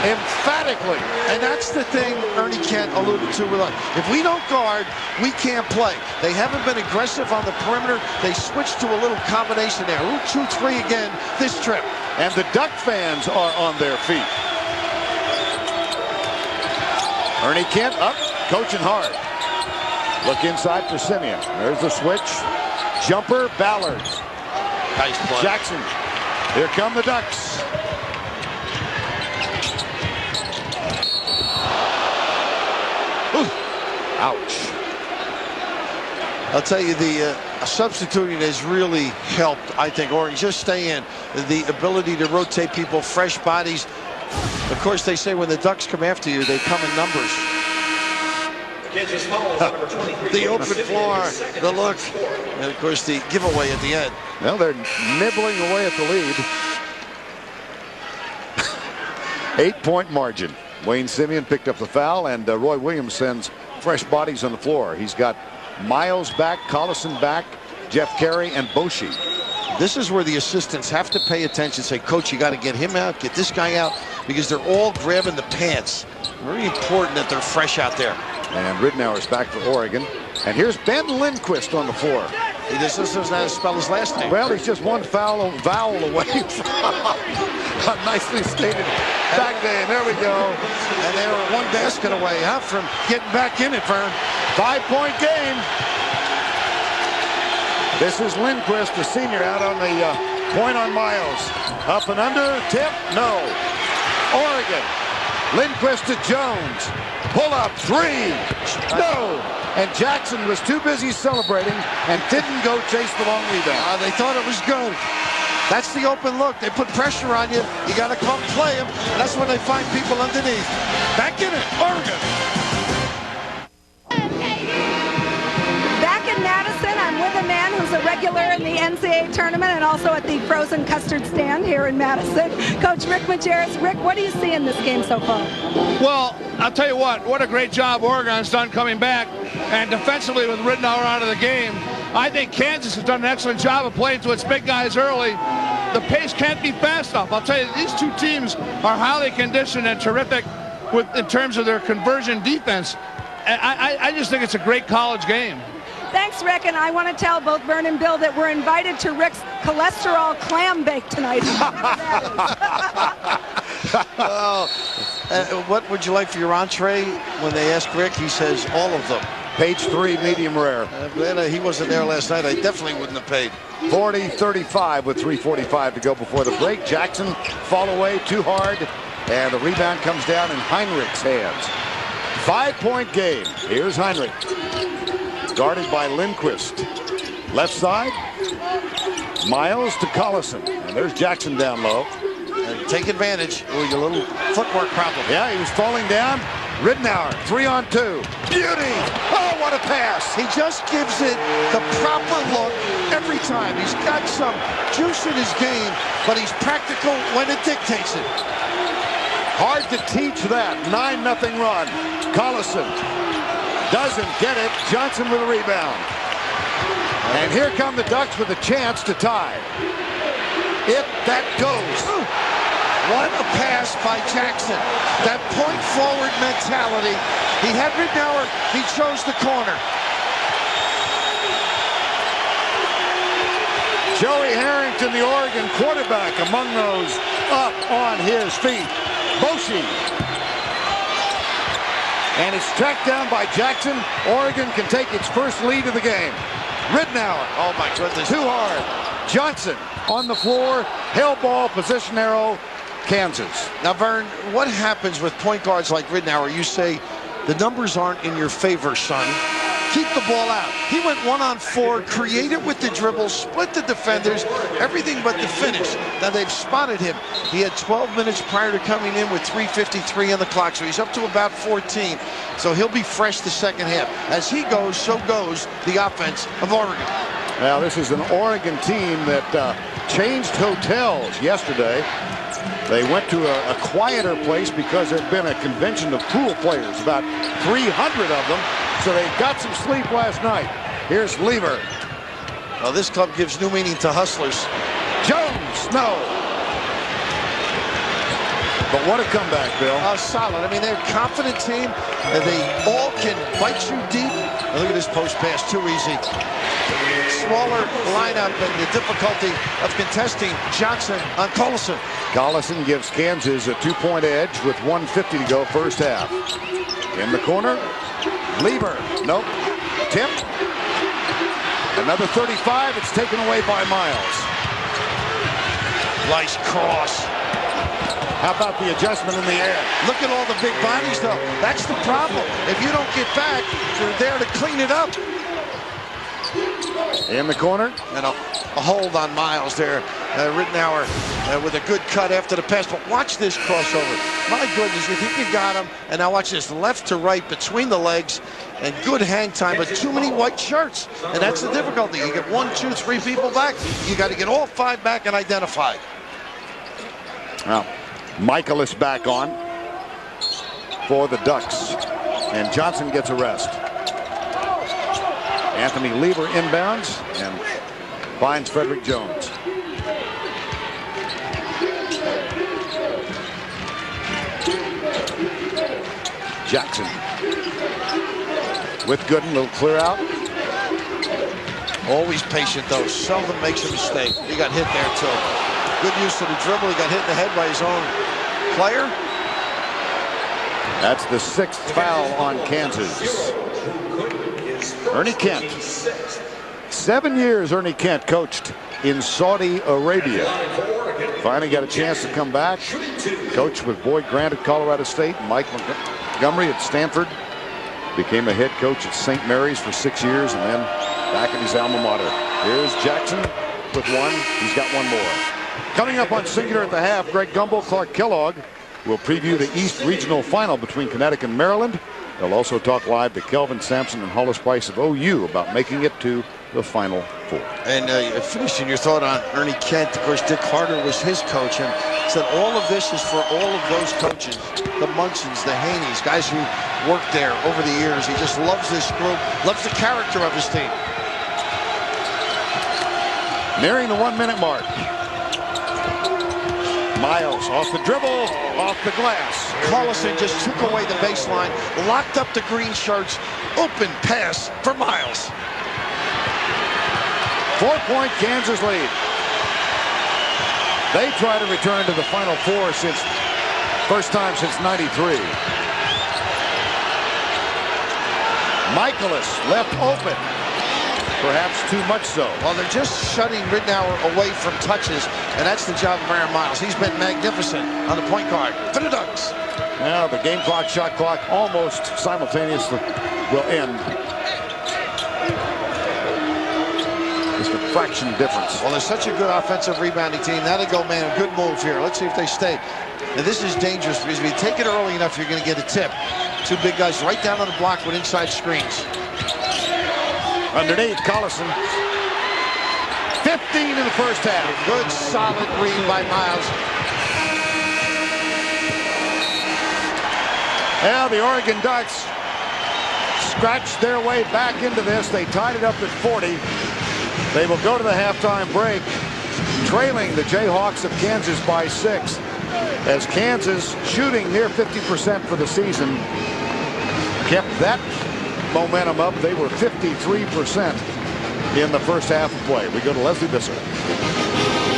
[SPEAKER 1] Emphatically.
[SPEAKER 2] And that's the thing Ernie Kent alluded to. If we don't guard, we can't play. They haven't been aggressive on the perimeter. They switched to a little combination there. A little 2-3 again this trip.
[SPEAKER 1] And the Duck fans are on their feet. Ernie Kent up, coaching hard. Look inside for Simeon. There's the switch. Jumper, Ballard.
[SPEAKER 2] Nice play.
[SPEAKER 1] Jackson. Here come the Ducks. Ouch.
[SPEAKER 2] I'll tell you, the substituting has really helped, I think, Oregon. Just stay in. The ability to rotate people, fresh bodies. Of course, they say when the Ducks come after you, they come in numbers. The open floor, the look, and of course the giveaway at the end.
[SPEAKER 1] Well, they're nibbling away at the lead. 8-point margin. Wayne Simeon picked up the foul, and Roy Williams sends fresh bodies on the floor. He's got Miles back, Collison back, Jeff Carey, and Boshi.
[SPEAKER 2] This is where the assistants have to pay attention. Say, Coach, you got to get him out, get this guy out, because they're all grabbing the pants. Very important that they're fresh out there.
[SPEAKER 1] And Ridnour's back for Oregon. And here's Ben Lindquist on the floor.
[SPEAKER 2] He just doesn't know how to spell his last name.
[SPEAKER 1] Well, he's just one vowel away from a nicely stated back day. There we go.
[SPEAKER 2] And they were one basket away from getting back in it, Vern.
[SPEAKER 1] 5-point game. This is Lindquist, the senior, out on the point on Miles. Up and under, tip, no. Oregon, Lindquist to Jones. Pull up, 3, no. And Jackson was too busy celebrating and didn't go chase the long rebound.
[SPEAKER 2] They thought it was good. That's the open look. They put pressure on you. You got to come play them. And that's when they find people underneath. Back in it, Oregon.
[SPEAKER 5] Back in Madison, I'm with a man who's a regular in the NCAA tournament and also at the frozen custard stand here in Madison. Coach Rick Majerus. Rick, what do you see in this game so far?
[SPEAKER 9] Well, I'll tell you what a great job Oregon's done coming back. And defensively with Ridnour out of the game, I think Kansas has done an excellent job of playing to its big guys early. The pace can't be fast enough. I'll tell you, these two teams are highly conditioned and terrific in terms of their conversion defense. I just think it's a great college game.
[SPEAKER 5] Thanks, Rick, and I want to tell both Vern and Bill that we're invited to Rick's cholesterol clam bake tonight.
[SPEAKER 2] What would you like for your entree? When they ask Rick, he says all of them.
[SPEAKER 1] Page 3, medium rare.
[SPEAKER 2] I'm glad he wasn't there last night. I definitely wouldn't have paid.
[SPEAKER 1] 40-35 with 3:45 to go before the break. Jackson fall away too hard, and the rebound comes down in Heinrich's hands. 5-point game. Here's Heinrich, guarded by Lindquist. Left side, Miles to Collison. And there's Jackson down low.
[SPEAKER 2] And take advantage. Ooh, your little footwork problem.
[SPEAKER 1] Yeah, he was falling down. Ridenour, 3-on-2. Beauty! Oh, what a pass!
[SPEAKER 2] He just gives it the proper look every time. He's got some juice in his game, but he's practical when it dictates it.
[SPEAKER 1] Hard to teach that. 9-0 run. Collison doesn't get it. Johnson with a rebound. And here come the Ducks with a chance to tie. If that goes.
[SPEAKER 2] What a pass by Jackson. That point forward mentality. He had Ridenour. He chose the corner.
[SPEAKER 1] Joey Harrington, the Oregon quarterback, among those up on his feet. Boshi. And it's tracked down by Jackson. Oregon can take its first lead of the game. Ridenour.
[SPEAKER 2] Oh my goodness.
[SPEAKER 1] Too hard. Johnson on the floor. Hell ball, position arrow. Kansas.
[SPEAKER 2] Now, Vern, what happens with point guards like Ridenour? You say the numbers aren't in your favor, son. Keep the ball out. He went 1-on-4, created with the dribble, split the defenders, everything but the finish. Now, they've spotted him. He had 12 minutes prior to coming in with 3:53 on the clock, so he's up to about 14. So he'll be fresh the second half. As he goes, so goes the offense of Oregon.
[SPEAKER 1] Now, this is an Oregon team that changed hotels yesterday. They went to a quieter place because there'd been a convention of pool players, about 300 of them, so they got some sleep last night. Here's Lever.
[SPEAKER 2] Well, this club gives new meaning to hustlers.
[SPEAKER 1] Jones, no. But what a comeback, Bill.
[SPEAKER 2] Solid. I mean, they're a confident team, and they all can bite you deep. And look at this post pass, too easy. Smaller lineup and the difficulty of contesting Johnson on Collison.
[SPEAKER 1] Collison gives Kansas a 2-point edge with 1:50 to go first half. In the corner, Lever. Nope. Tip. Another 35. It's taken away by Miles.
[SPEAKER 2] Nice cross.
[SPEAKER 1] How about the adjustment in the air?
[SPEAKER 2] Look at all the big bodies, though. That's the problem. If you don't get back, you're there to clean it up.
[SPEAKER 1] In the corner.
[SPEAKER 2] And a hold on Miles there. Ridenour with a good cut after the pass. But watch this crossover. My goodness, you think you got him. And now watch this left to right between the legs. And good hang time, but too many white shirts. And that's the difficulty. You get 1, 2, 3 people back. You got to get all 5 back and identified.
[SPEAKER 1] Now, Michael is back on for the Ducks. And Johnson gets a rest. Anthony Lever inbounds and finds Frederick Jones. Jackson with Gooden, little clear out.
[SPEAKER 2] Always patient, though. Seldom makes a mistake. He got hit there, too. Good use of the dribble. He got hit in the head by his own player.
[SPEAKER 1] That's the 6th foul on Kansas. Ernie Kent. 7 years Ernie Kent coached in Saudi Arabia. Finally got a chance to come back. Coached with Boyd Grant at Colorado State, Mike Montgomery at Stanford. Became a head coach at St. Mary's for 6 years and then back at his alma mater. Here's Jackson with one. He's got one more. Coming up on Singular at the half, Greg Gumbel, Clark Kellogg will preview the East Regional Final between Connecticut and Maryland. They'll also talk live to Kelvin Sampson and Hollis Price of OU about making it to the Final Four.
[SPEAKER 2] And finishing your thought on Ernie Kent, of course, Dick Carter was his coach and said all of this is for all of those coaches, the Munsons, the Haneys, guys who worked there over the years. He just loves this group, loves the character of his team.
[SPEAKER 1] Nearing the 1-minute mark. Miles off the dribble, off the glass.
[SPEAKER 2] Collison just took away the baseline, locked up the green shirts, open pass for Miles.
[SPEAKER 1] 4-point Kansas lead. They try to return to the Final Four since first time since '93. Michaelis left open. Perhaps too much so.
[SPEAKER 2] Well, they're just shutting Ridnour away from touches, and that's the job of Aaron Miles. He's been magnificent on the point guard for the Ducks.
[SPEAKER 1] Now the game clock, shot clock almost simultaneously will end. Just a fraction difference.
[SPEAKER 2] Well, there's such a good offensive rebounding team. That'll go, man. Good move here. Let's see if they stay. Now, this is dangerous because if you take it early enough, you're going to get a tip. Two big guys right down on the block with inside screens.
[SPEAKER 1] Underneath, Collison. 15 in the first half.
[SPEAKER 2] Good, solid read by Miles.
[SPEAKER 1] Now the Oregon Ducks scratched their way back into this. They tied it up at 40. They will go to the halftime break, trailing the Jayhawks of Kansas by 6. As Kansas, shooting near 50% for the season, kept that momentum up. They were 53% in the first half of play. We go to Leslie Visser.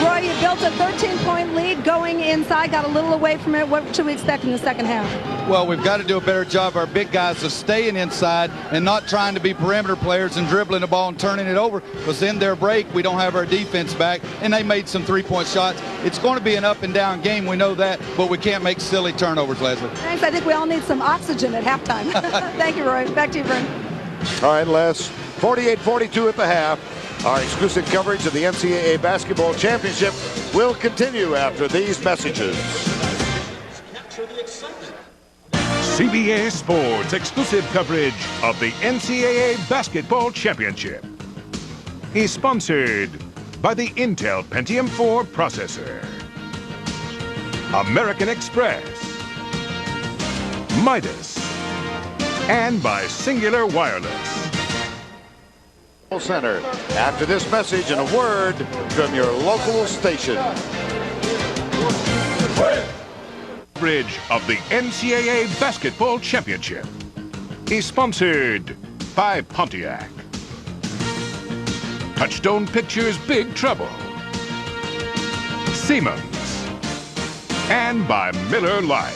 [SPEAKER 5] Roy, you built a 13-point lead going inside, got a little away from it. What should we expect in the second half?
[SPEAKER 10] Well, we've got to do a better job, our big guys, of staying inside and not trying to be perimeter players and dribbling the ball and turning it over, because in their break, we don't have our defense back, and they made some three-point shots. It's going to be an up-and-down game, we know that, but we can't make silly turnovers, Leslie.
[SPEAKER 5] Thanks. I think we all need some oxygen at halftime. Thank you, Roy. Back to you, Vern.
[SPEAKER 1] All right, Les. 48-42 at the half. Our exclusive coverage of the NCAA Basketball Championship will continue after these messages.
[SPEAKER 8] CBS Sports exclusive coverage of the NCAA Basketball Championship is sponsored by the Intel Pentium 4 processor, American Express, Midas, and by Singular Wireless.
[SPEAKER 1] Center. After this message and a word from your local station.
[SPEAKER 8] Coverage of the NCAA Basketball Championship is sponsored by Pontiac, Touchstone Pictures Big Trouble, Siemens, and by Miller Lite.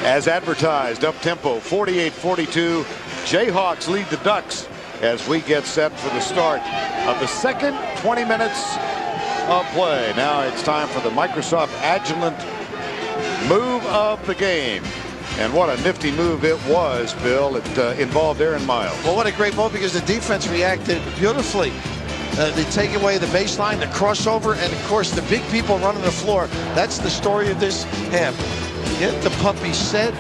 [SPEAKER 1] As advertised, up-tempo, 48-42. Jayhawks lead the Ducks as we get set for the start of the second 20 minutes of play. Now it's time for the Microsoft Agilent move of the game. And what a nifty move it was, Bill. It involved Aaron Miles.
[SPEAKER 2] Well, what a great move, because the defense reacted beautifully. They take away the baseline, the crossover, and, of course, the big people running the floor. That's the story of this half. Get the puppies set,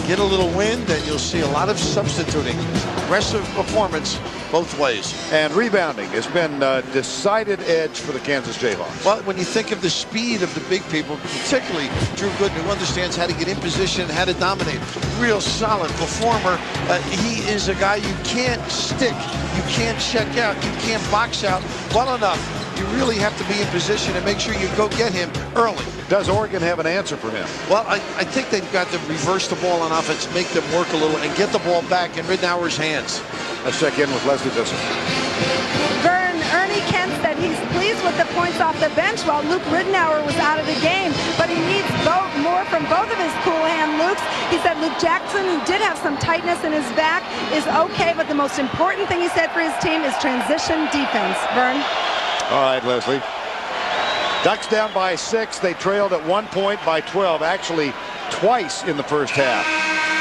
[SPEAKER 2] get a little wind, and you'll see a lot of substituting. Aggressive performance both ways.
[SPEAKER 1] And rebounding has been a decided edge for the Kansas Jayhawks.
[SPEAKER 2] Well, when you think of the speed of the big people, particularly Drew Gooden, who understands how to get in position, how to dominate, real solid performer. He is a guy you can't stick, you can't check out, you can't box out well enough. You really have to be in position and make sure you go get him early.
[SPEAKER 1] Does Oregon have an answer for him?
[SPEAKER 2] Well, I think they've got to reverse the ball on offense, make them work a little, and get the ball back in Ridnour's hands.
[SPEAKER 1] Let's check in with Leslie Visser.
[SPEAKER 5] Vern, Ernie Kent said he's pleased with the points off the bench while Luke Ridnour was out of the game, but he needs more from both of his cool hand Lukes. He said Luke Jackson, who did have some tightness in his back, is okay, but the most important thing he said for his team is transition defense. Vern?
[SPEAKER 1] All right, Leslie. Ducks down by 6. They trailed at one point by 12. Actually, twice in the first half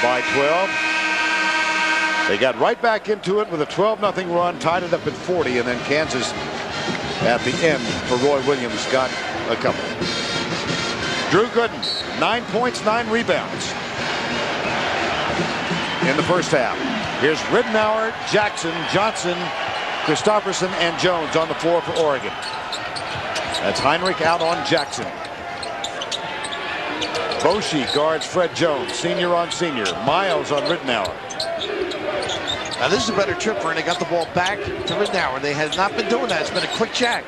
[SPEAKER 1] by 12. They got right back into it with a 12-0 run, tied it up at 40, and then Kansas at the end for Roy Williams got a couple. Drew Gooden, 9 points, 9 rebounds in the first half. Here's Ridnour, Jackson, Johnson, Christopherson, and Jones on the floor for Oregon. That's Heinrich out on Jackson. Boshi guards Fred Jones, senior on senior. Miles on Ridnour.
[SPEAKER 2] Now this is a better trip for him. They got the ball back to Ridnour. They have not been doing that. It's been a quick jack.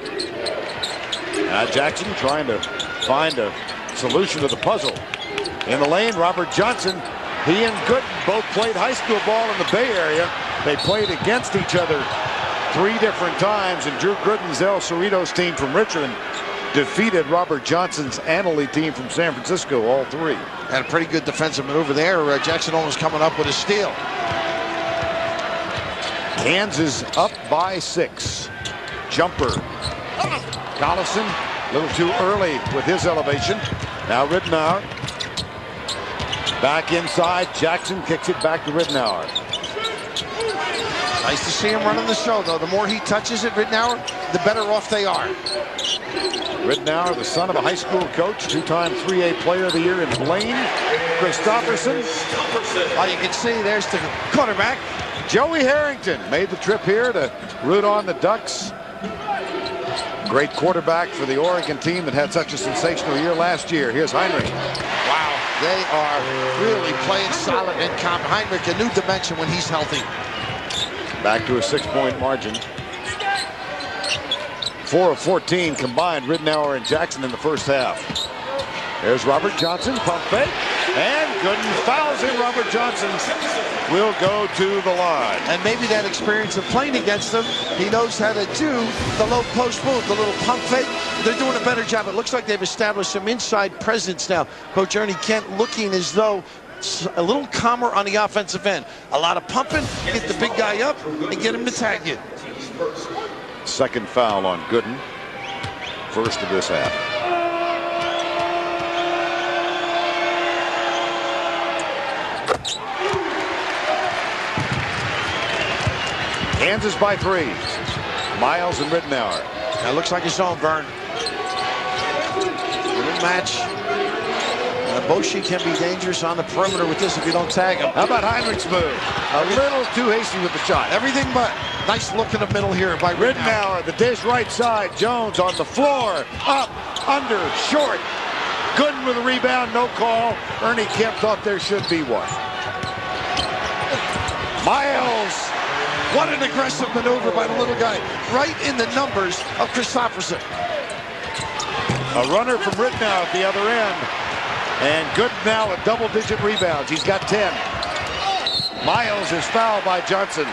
[SPEAKER 1] Jackson trying to find a solution to the puzzle. In the lane, Robert Johnson. He and Gooden both played high school ball in the Bay Area. They played against each other 3 different times, and Drew Gooden's El Cerritos team from Richmond defeated Robert Johnson's Annalee team from San Francisco, all three.
[SPEAKER 2] Had a pretty good defensive maneuver there. Jackson almost coming up with a steal.
[SPEAKER 1] Kansas up by 6. Jumper. Collison, a little too early with his elevation. Now Ridenour. Back inside. Jackson kicks it back to Ridenour.
[SPEAKER 2] Nice to see him running the show, though. The more he touches it, Ridenour, the better off they are.
[SPEAKER 1] Ridenour, the son of a high school coach, 2-time 3A Player of the Year in Blaine. Christopherson.
[SPEAKER 2] Oh, you can see there's the quarterback.
[SPEAKER 1] Joey Harrington made the trip here to root on the Ducks. Great quarterback for the Oregon team that had such a sensational year last year. Here's Heinrich.
[SPEAKER 2] Wow, they are really playing solid and calm. Heinrich, a new dimension when he's healthy.
[SPEAKER 1] Back to a 6-point margin. 4 of 14 combined, Ridenour and Jackson in the first half. There's Robert Johnson, pump fake, and Gooden fouls in. Robert Johnson will go to the line.
[SPEAKER 2] And maybe that experience of playing against them, he knows how to do the low post move, the little pump fake. They're doing a better job. It looks like they've established some inside presence now. Coach Ernie Kent looking as though a little calmer on the offensive end. A lot of pumping, get the big guy up, and get him to tag you.
[SPEAKER 1] Second foul on Gooden. First of this half. Kansas by 3. Miles and Ridenour.
[SPEAKER 2] That looks like a zone, Vern. Little match. Boshi can be dangerous on the perimeter with this if you don't tag him.
[SPEAKER 1] How about Heinrich's move? A little too hasty with the shot.
[SPEAKER 2] Everything but. Nice look in the middle here by
[SPEAKER 1] Ridenour. The dish right side. Jones on the floor. Up, under, short. Gooden with a rebound. No call. Ernie Kemp thought there should be one. Miles.
[SPEAKER 2] What an aggressive maneuver by the little guy. Right in the numbers of Christopherson.
[SPEAKER 1] A runner from Ridenour at the other end. And Gooden now at double-digit rebounds. He's got 10. Miles is fouled by Johnson.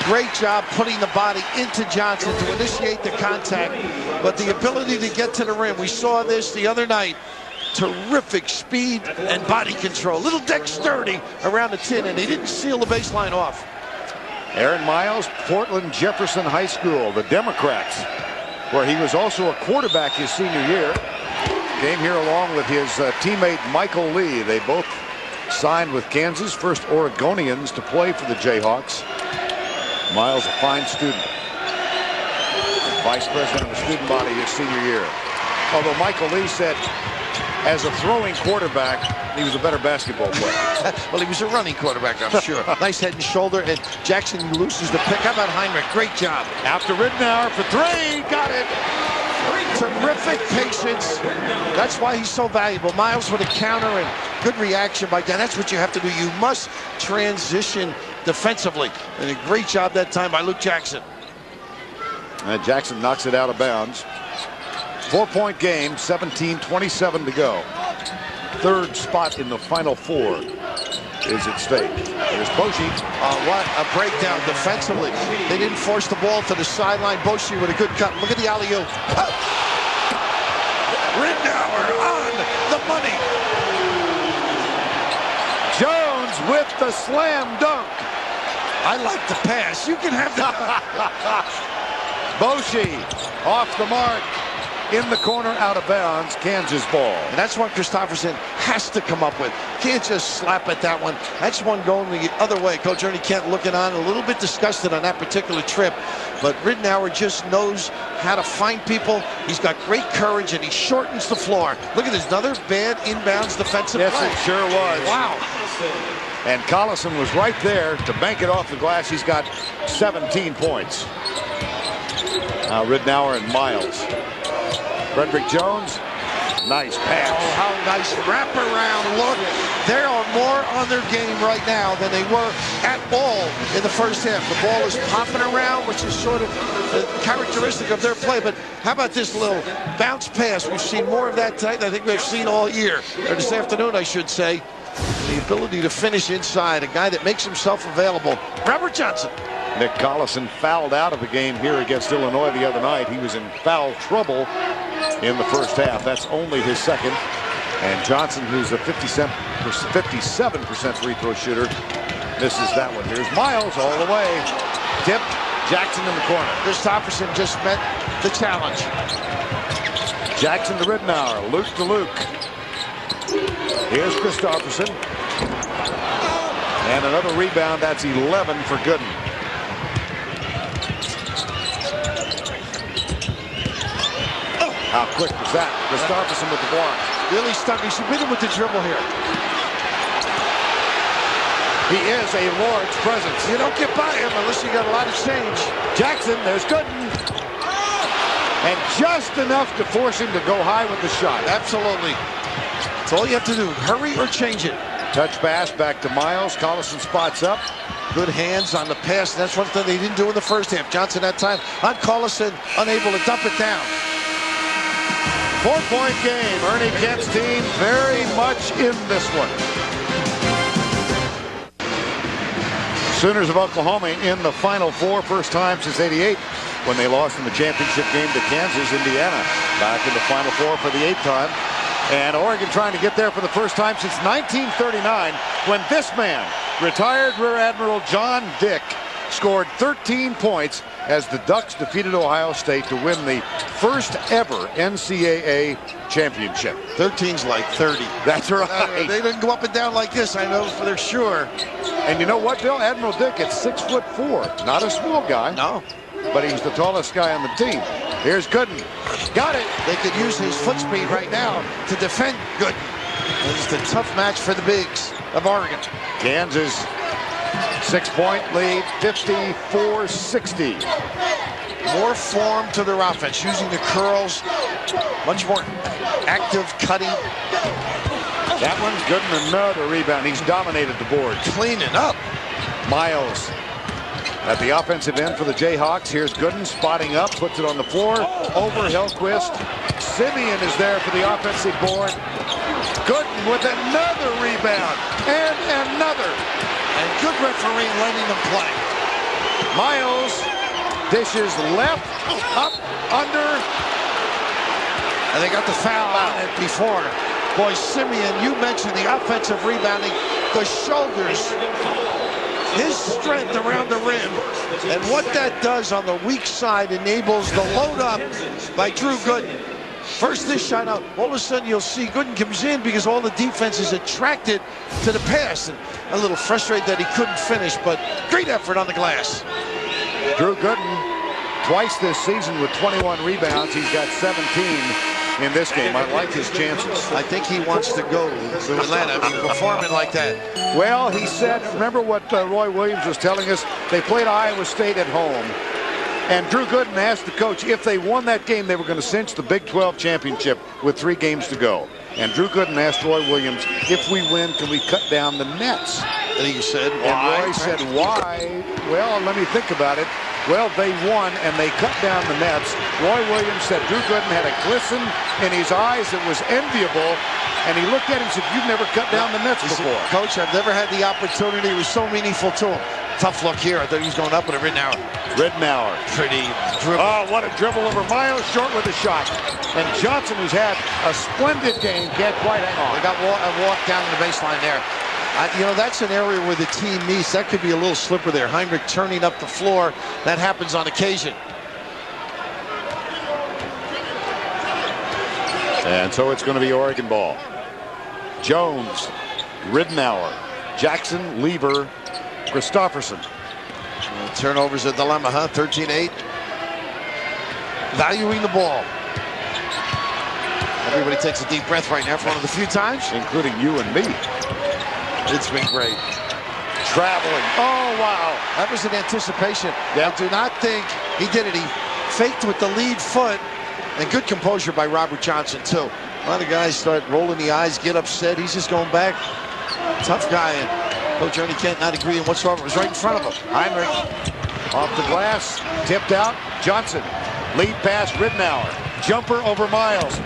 [SPEAKER 2] Great job putting the body into Johnson to initiate the contact. But the ability to get to the rim, we saw this the other night. Terrific speed and body control. Little dexterity around the tin, and he didn't seal the baseline off.
[SPEAKER 1] Aaron Miles, Portland Jefferson High School, the Democrats, where he was also a quarterback his senior year. Came here along with his teammate Michael Lee. They both signed with Kansas, first Oregonians to play for the Jayhawks. Miles, a fine student. Vice president of the student body his senior year. Although Michael Lee said, as a throwing quarterback, he was a better basketball player.
[SPEAKER 2] Well, he was a running quarterback, I'm sure. Nice head and shoulder, and Jackson loses the pick. How about Heinrich? Great job.
[SPEAKER 1] After Ridenour for 3, got it.
[SPEAKER 2] Terrific patience. That's why he's so valuable. Miles with a counter and good reaction by Dan. That's what you have to do. You must transition defensively. And a great job that time by Luke Jackson.
[SPEAKER 1] And Jackson knocks it out of bounds. 4-point game, 17:27 to go. Third spot in the Final Four is at stake. There's Boshi.
[SPEAKER 2] What a breakdown defensively. They didn't force the ball to the sideline. Boshi with a good cut. Look at the alley-oop. Ridenour on the money.
[SPEAKER 1] Jones with the slam dunk.
[SPEAKER 2] I like the pass. You can have that.
[SPEAKER 1] Boshi off the mark. In the corner, out of bounds, Kansas ball.
[SPEAKER 2] And that's what Christopherson has to come up with. Can't just slap at that one. That's one going the other way. Coach Ernie Kent looking on, a little bit disgusted on that particular trip. But Ridenour just knows how to find people. He's got great courage, and he shortens the floor. Look at this, another bad inbounds defensive play.
[SPEAKER 1] Yes, it sure was.
[SPEAKER 2] Wow.
[SPEAKER 1] And Collison was right there to bank it off the glass. He's got 17 points. Now Ridenour and Miles. Frederick Jones, nice pass.
[SPEAKER 2] Oh, how nice wraparound look. They are more on their game right now than they were at all in the first half. The ball is popping around, which is sort of characteristic of their play. But how about this little bounce pass? We've seen more of that tonight than I think we've seen all year, or this afternoon, I should say. The ability to finish inside, a guy that makes himself available. Robert Johnson.
[SPEAKER 1] Nick Collison fouled out of the game here against Illinois the other night. He was in foul trouble in the first half. That's only his second. And Johnson, who's a 57% free throw shooter, misses that one. Here's Miles all the way. Tipped. Jackson in the corner.
[SPEAKER 2] Christopherson just met the challenge.
[SPEAKER 1] Jackson to Ridenour. Luke to Luke. Here's Christopherson. And another rebound. That's 11 for Gooden. How quick was that? Christopherson with the block.
[SPEAKER 2] Really stuck. He should beat him with the dribble here.
[SPEAKER 1] He is a large presence.
[SPEAKER 2] You don't get by him unless you got a lot of change.
[SPEAKER 1] Jackson, there's Gooden. And just enough to force him to go high with the shot.
[SPEAKER 2] Absolutely. That's all you have to do. Hurry or change it.
[SPEAKER 1] Touch pass back to Miles. Collison spots up.
[SPEAKER 2] Good hands on the pass. And that's one thing they didn't do in the first half. Johnson that time on Collison, unable to dump it down.
[SPEAKER 1] 4-point game. Ernie Kent's team very much in this one. Sooners of Oklahoma in the Final Four, first time since '88 when they lost in the championship game to Kansas. Indiana back in the Final Four for the 8th time. And Oregon trying to get there for the first time since 1939 when this man, retired Rear Admiral John Dick, scored 13 points as the Ducks defeated Ohio State to win the first ever NCAA championship.
[SPEAKER 2] 13's like 30.
[SPEAKER 1] That's right.
[SPEAKER 2] They didn't go up and down like this, I know for sure.
[SPEAKER 1] And you know what, Bill? Admiral Dick at 6'4", not a small guy.
[SPEAKER 2] No.
[SPEAKER 1] But he's the tallest guy on the team. Here's Gooden. Got it.
[SPEAKER 2] They could use his foot speed right now to defend Gooden. It's a tough match for the bigs of Oregon.
[SPEAKER 1] Kansas, 6-point lead, 54-60.
[SPEAKER 2] More form to their offense, using the curls, much more active cutting.
[SPEAKER 1] That one's good, and another rebound. He's dominated the board.
[SPEAKER 2] Cleaning up.
[SPEAKER 1] Miles at the offensive end for the Jayhawks. Here's Gooden spotting up, puts it on the floor. Over Hellquist. Simeon is there for the offensive board. Gooden with another rebound and another.
[SPEAKER 2] And good referee letting them play.
[SPEAKER 1] Miles dishes left, up, under.
[SPEAKER 2] And they got the foul on it before. Boy, Simeon, you mentioned the offensive rebounding, the shoulders, his strength around the rim. And what that does on the weak side enables the load up by Drew Gooden. First this shot out, all of a sudden you'll see Gooden comes in because all the defense is attracted to the pass. And a little frustrated that he couldn't finish, but great effort on the glass.
[SPEAKER 1] Drew Gooden, twice this season with 21 rebounds. He's got 17 in this game. I like his chances.
[SPEAKER 2] I think he wants to go to Atlanta. I mean, performing like that.
[SPEAKER 1] Well, he said, remember what Roy Williams was telling us? They played Iowa State at home. And Drew Gooden asked the coach if they won that game, they were going to cinch the Big 12 championship with 3 games to go. And Drew Gooden asked Roy Williams, if we win, can we cut down the nets?
[SPEAKER 2] And he said, why?
[SPEAKER 1] And Roy said, why? Well, let me think about it. Well, they won, and they cut down the nets. Roy Williams said Drew Gooden had a glisten in his eyes that was enviable. And he looked at him and said, you've never cut down the nets before.
[SPEAKER 2] Said, Coach, I've never had the opportunity. It was so meaningful to him. Tough look here. I thought he was going up with a Ridenour.
[SPEAKER 1] Ridenour.
[SPEAKER 2] Pretty dribble.
[SPEAKER 1] Oh, what a dribble over Miles, short with a shot. And Johnson, who's had a splendid game, can't quite hang on.
[SPEAKER 2] They got a walk down the baseline there. You know, that's an area where the team meets. That could be a little slipper there. Heinrich turning up the floor. That happens on occasion.
[SPEAKER 1] And so it's going to be Oregon ball. Jones, Ridenour, Jackson, Lever, Christopherson.
[SPEAKER 2] Turnovers a dilemma, huh? 13-8. Valuing the ball. Everybody takes a deep breath right now for one of the few times.
[SPEAKER 1] Including you and me.
[SPEAKER 2] It's been great.
[SPEAKER 1] Traveling. Oh, wow.
[SPEAKER 2] That was an anticipation.
[SPEAKER 1] Yep.
[SPEAKER 2] I do not think he did it. He faked with the lead foot. And good composure by Robert Johnson, too. A lot of guys start rolling the eyes, get upset. He's just going back. Tough guy. And Coach Ernie Kent not agreeing whatsoever. It was right in front of him.
[SPEAKER 1] Heinrich off the glass, tipped out. Johnson, lead pass, Ridenour. Jumper over Miles.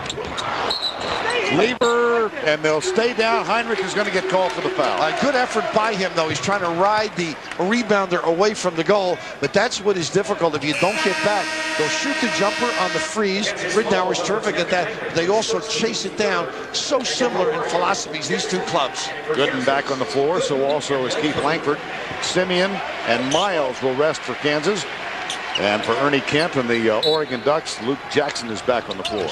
[SPEAKER 1] Lieber, and they'll stay down. Heinrich is going to get called for the foul.
[SPEAKER 2] A good effort by him, though. He's trying to ride the rebounder away from the goal, but that's what is difficult. If you don't get back, they'll shoot the jumper on the freeze. Ridnour's terrific at that. They also chase it down. So similar in philosophies, these two clubs.
[SPEAKER 1] Gooden back on the floor, so also is Keith Langford. Simeon and Miles will rest for Kansas. And for Ernie Kemp and the Oregon Ducks, Luke Jackson is back on the floor.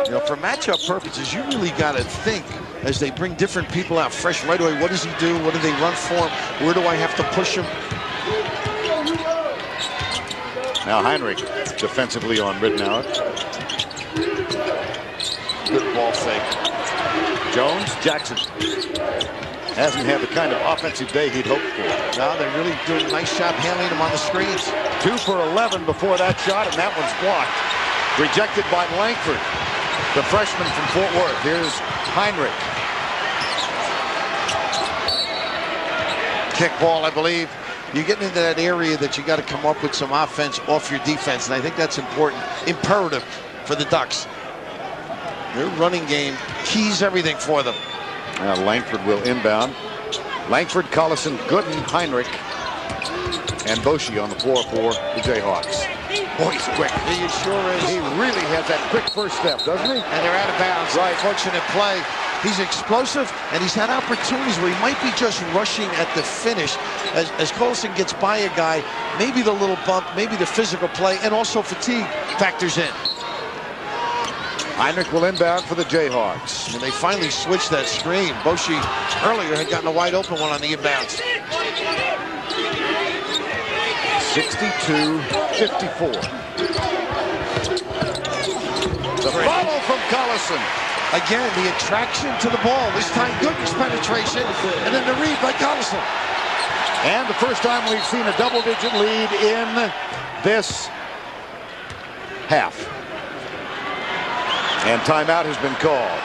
[SPEAKER 2] You know, for matchup purposes, you really got to think as they bring different people out fresh right away. What does he do? What do they run for him? Where do I have to push him?
[SPEAKER 1] Now Heinrich defensively on Ridnour.
[SPEAKER 2] Good ball fake.
[SPEAKER 1] Jones, Jackson. Hasn't had the kind of offensive day he'd hoped for.
[SPEAKER 2] No, they're really doing a nice job handling him on the screens.
[SPEAKER 1] 2 for 11 before that shot, and that one's blocked. Rejected by Langford, the freshman from Fort Worth. Here's Heinrich.
[SPEAKER 2] Kick ball, I believe. You're getting into that area that you got to come up with some offense off your defense, and I think that's important, imperative for the Ducks. Their running game keys everything for them.
[SPEAKER 1] Now Langford will inbound. Langford, Collison, Gooden, Heinrich, and Boshi on the floor for the Jayhawks. Boy, he's quick.
[SPEAKER 2] He sure is.
[SPEAKER 1] He really has that quick first step, doesn't he?
[SPEAKER 2] And they're out of bounds.
[SPEAKER 1] Right.
[SPEAKER 2] Fortunate play. He's explosive, and he's had opportunities where he might be just rushing at the finish. As Collison gets by a guy, maybe the little bump, maybe the physical play, and also fatigue factors in.
[SPEAKER 1] Heinrich will inbound for the Jayhawks.
[SPEAKER 2] And they finally switched that screen. Boshi earlier had gotten a wide open one on the inbounds.
[SPEAKER 1] 62-54. The follow from Collison.
[SPEAKER 2] Again, the attraction to the ball. This time, Gooden's penetration, and then the read by Collison.
[SPEAKER 1] And the first time we've seen a double-digit lead in this half. And timeout has been called.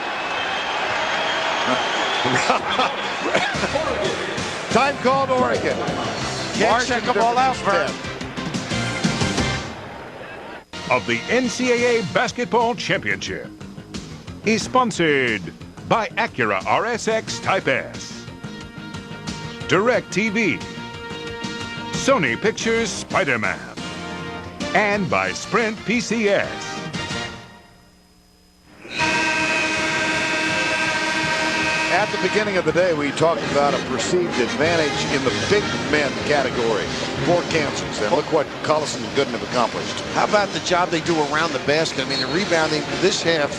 [SPEAKER 1] Time called Oregon.
[SPEAKER 2] Can't check them all out, Vern.
[SPEAKER 8] Of the NCAA Basketball Championship is sponsored by Acura RSX Type S, DirecTV, Sony Pictures Spider-Man, and by Sprint PCS.
[SPEAKER 1] At the beginning of the day, we talked about a perceived advantage in the big men category for Kansas. And look what Collison and Gooden have accomplished.
[SPEAKER 2] How about the job they do around the basket? I mean, the rebounding this half,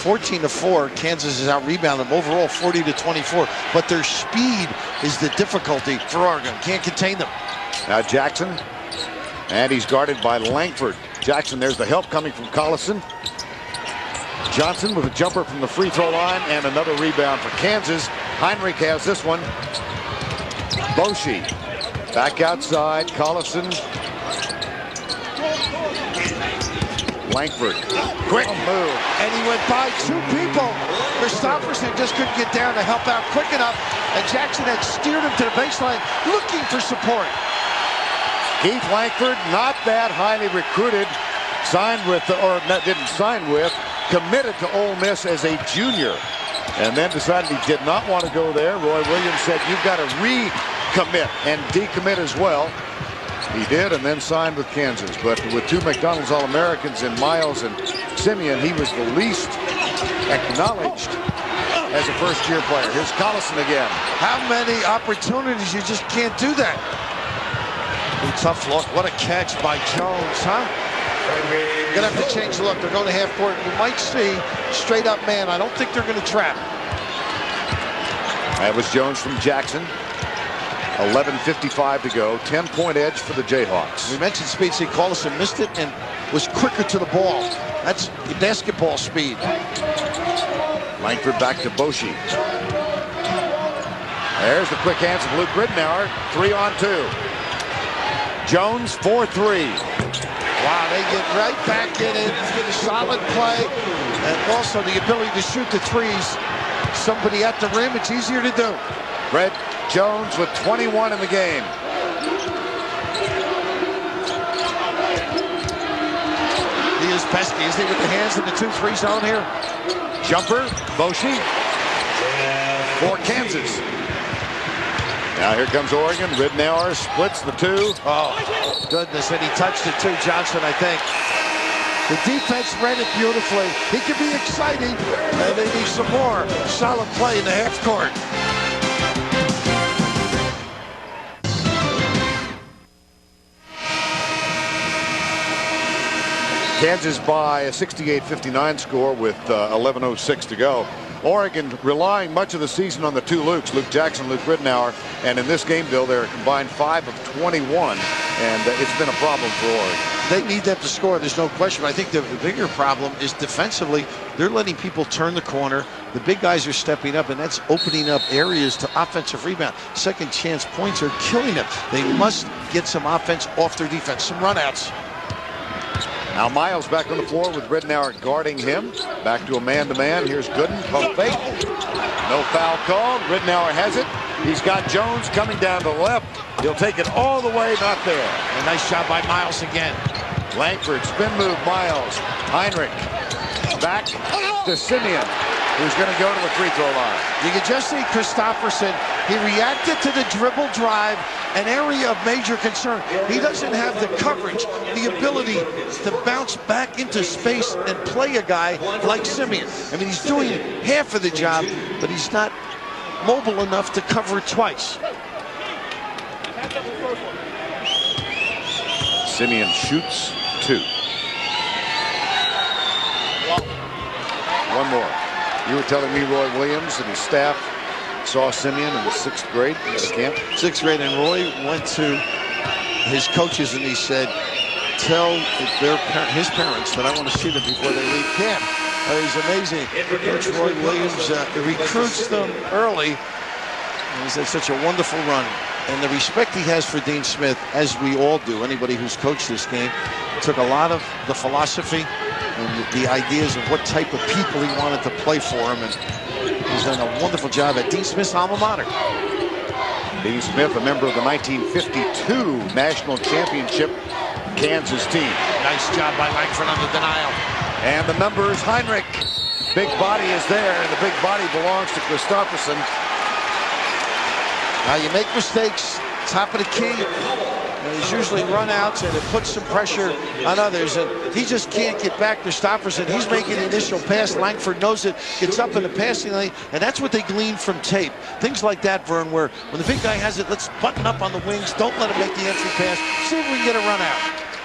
[SPEAKER 2] 14-4. Kansas is out-rebounding them overall 40-24. But their speed is the difficulty for Oregon. Can't contain them.
[SPEAKER 1] Now Jackson, and he's guarded by Langford. Jackson, there's the help coming from Collison. Johnson with a jumper from the free throw line and another rebound for Kansas. Heinrich has this one. Boshi back outside. Collison. Langford. Quick move.
[SPEAKER 2] And he went by 2 people. Christopherson just couldn't get down to help out quick enough. And Jackson had steered him to the baseline looking for support.
[SPEAKER 1] Keith Langford, not that highly recruited. Signed with, or didn't sign with, committed to Ole Miss as a junior, and then decided he did not want to go there. Roy Williams said, you've got to recommit and decommit as well. He did, and then signed with Kansas. But with 2 McDonald's All-Americans in Miles and Simeon, he was the least acknowledged as a first-year player. Here's Collison again.
[SPEAKER 2] How many opportunities? You just can't do that. Tough look. What a catch by Jones, huh? Gonna have to change the look. They're going to half court. We might see straight up man. I don't think they're going to trap.
[SPEAKER 1] That was Jones from Jackson. 11:55 to go. 10-point edge for the Jayhawks.
[SPEAKER 2] We mentioned speed. See, Collison missed it and was quicker to the ball. That's basketball speed.
[SPEAKER 1] Langford back to Boshi. There's the quick hands of Luke Ridnour. 3-on-2. Jones 4-3.
[SPEAKER 2] Wow, they get right back in it. Get a solid play. And also the ability to shoot the threes. Somebody at the rim, it's easier to do.
[SPEAKER 1] Fred Jones with 21 in the game.
[SPEAKER 2] He is pesky, isn't he, with the hands in the 2-3 zone here?
[SPEAKER 1] Jumper, Boshi for Kansas. Now here comes Oregon. Ridnour splits the two.
[SPEAKER 2] Oh, goodness, and he touched it too, Johnson, I think. The defense read it beautifully. He can be exciting, and they need some more solid play in the half court.
[SPEAKER 1] Kansas by a 68-59 score with 11:06 to go. Oregon relying much of the season on the two Lukes, Luke Jackson, Luke Ridnour, and in this game, Bill, they're combined 5 of 21, and it's been a problem for Oregon.
[SPEAKER 2] They need them to score, there's no question. But I think the bigger problem is defensively, they're letting people turn the corner. The big guys are stepping up, and that's opening up areas to offensive rebound. Second chance points are killing them. They must get some offense off their defense, some runouts.
[SPEAKER 1] Now Miles back on the floor with Ridnour guarding him. Back to a man-to-man. Here's Gooden. Pump fake. No foul called. Ridnour has it. He's got Jones coming down to the left. He'll take it all the way. Not there.
[SPEAKER 2] A nice shot by Miles again.
[SPEAKER 1] Langford, spin move, Miles. Heinrich. Back to Simeon, who's going to go to the free throw line.
[SPEAKER 2] You can just see Christopherson. He reacted to the dribble drive, an area of major concern. He doesn't have the coverage, the ability to bounce back into space and play a guy like Simeon. I mean, he's doing half of the job, but he's not mobile enough to cover it twice.
[SPEAKER 1] Simeon shoots 2. One more. You were telling me Roy Williams and his staff saw Simeon in the 6th grade at camp.
[SPEAKER 2] 6th grade, and Roy went to his coaches and he said, tell his parents that I want to see them before they leave camp. He's amazing. Coach Roy Williams recruits them early. And he's had such a wonderful run. And the respect he has for Dean Smith, as we all do, anybody who's coached this game, took a lot of the philosophy and the ideas of what type of people he wanted to play for him. And he's done a wonderful job at Dean Smith's alma mater.
[SPEAKER 1] Dean Smith, a member of the 1952 National Championship Kansas team.
[SPEAKER 2] Nice job by Langford on the denial.
[SPEAKER 1] And the numbers, Heinrich. Big body is there, and the big body belongs to Christopherson.
[SPEAKER 2] Now you make mistakes, top of the key. There's usually runouts, and it puts some pressure on others. And he just can't get back. Christopherson, he's making the initial pass. Langford knows it, gets up in the passing lane, and that's what they glean from tape. Things like that, Vern, where when the big guy has it, let's button up on the wings. Don't let him make the entry pass. See if we can get a run out.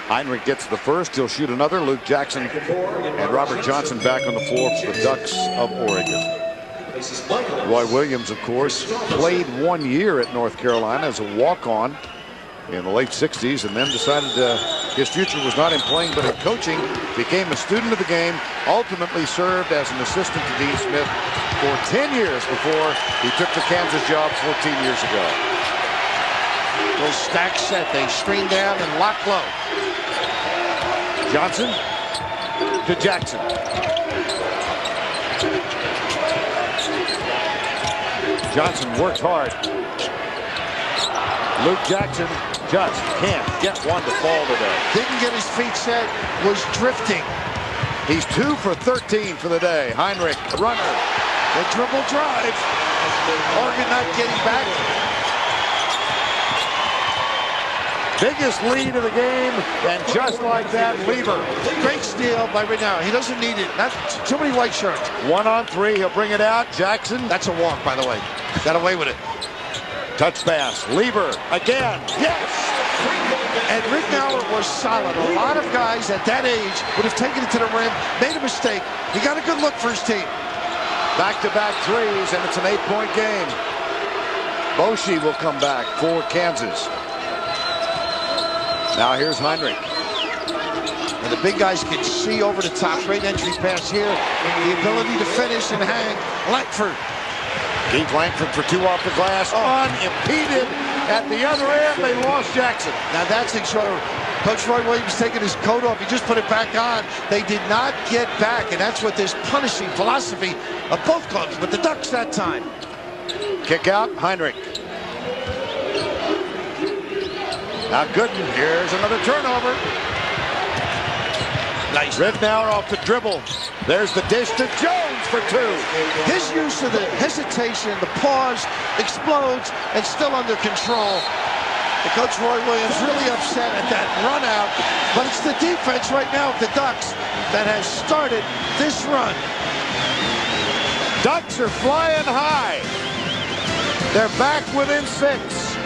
[SPEAKER 1] Heinrich gets the first. He'll shoot another. Luke Jackson and Robert Johnson back on the floor for the Ducks of Oregon. Roy Williams, of course, played 1 year at North Carolina as a walk-on in the late 60s, and then decided his future was not in playing but in coaching. Became a student of the game, ultimately served as an assistant to Dean Smith for 10 years before he took the Kansas job 14 years ago.
[SPEAKER 2] Those stack set, they screen down and lock low.
[SPEAKER 1] Johnson to Jackson. Johnson worked hard. Luke Jackson just can't get one to fall today.
[SPEAKER 2] Didn't get his feet set, was drifting.
[SPEAKER 1] He's 2 for 13 for the day. Heinrich, runner.
[SPEAKER 2] The dribble drive. Oregon not getting back.
[SPEAKER 1] Biggest lead of the game, and just like that, Lever.
[SPEAKER 2] Great steal by Ridnour. He doesn't need it. Not too many white shirts.
[SPEAKER 1] 1 on 3, he'll bring it out. Jackson.
[SPEAKER 2] That's a walk, by the way. Got away with it.
[SPEAKER 1] Touch pass. Lever again. Yes.
[SPEAKER 2] And Ridnour was solid. A lot of guys at that age would have taken it to the rim, made a mistake. He got a good look for his team.
[SPEAKER 1] Back-to-back threes, and it's an 8-point game. Boshi will come back for Kansas. Now here's Heinrich.
[SPEAKER 2] And the big guys can see over the top. Great entry pass here. The ability to finish and hang. Langford.
[SPEAKER 1] Keith Langford for 2 off the glass. Unimpeded at the other end. They lost Jackson.
[SPEAKER 2] Now that's extraordinary. Coach Roy Williams taking his coat off. He just put it back on. They did not get back. And that's what this punishing philosophy of both clubs. But the Ducks that time.
[SPEAKER 1] Kick out, Heinrich. Now Gooden, here's another turnover.
[SPEAKER 2] Nice.
[SPEAKER 1] Ridnour off the dribble. There's the dish to Jones for 2.
[SPEAKER 2] His use of the hesitation, the pause, explodes, and still under control. The coach Roy Williams really upset at that run out, but it's the defense right now of the Ducks that has started this run.
[SPEAKER 1] Ducks are flying high. They're back within 6.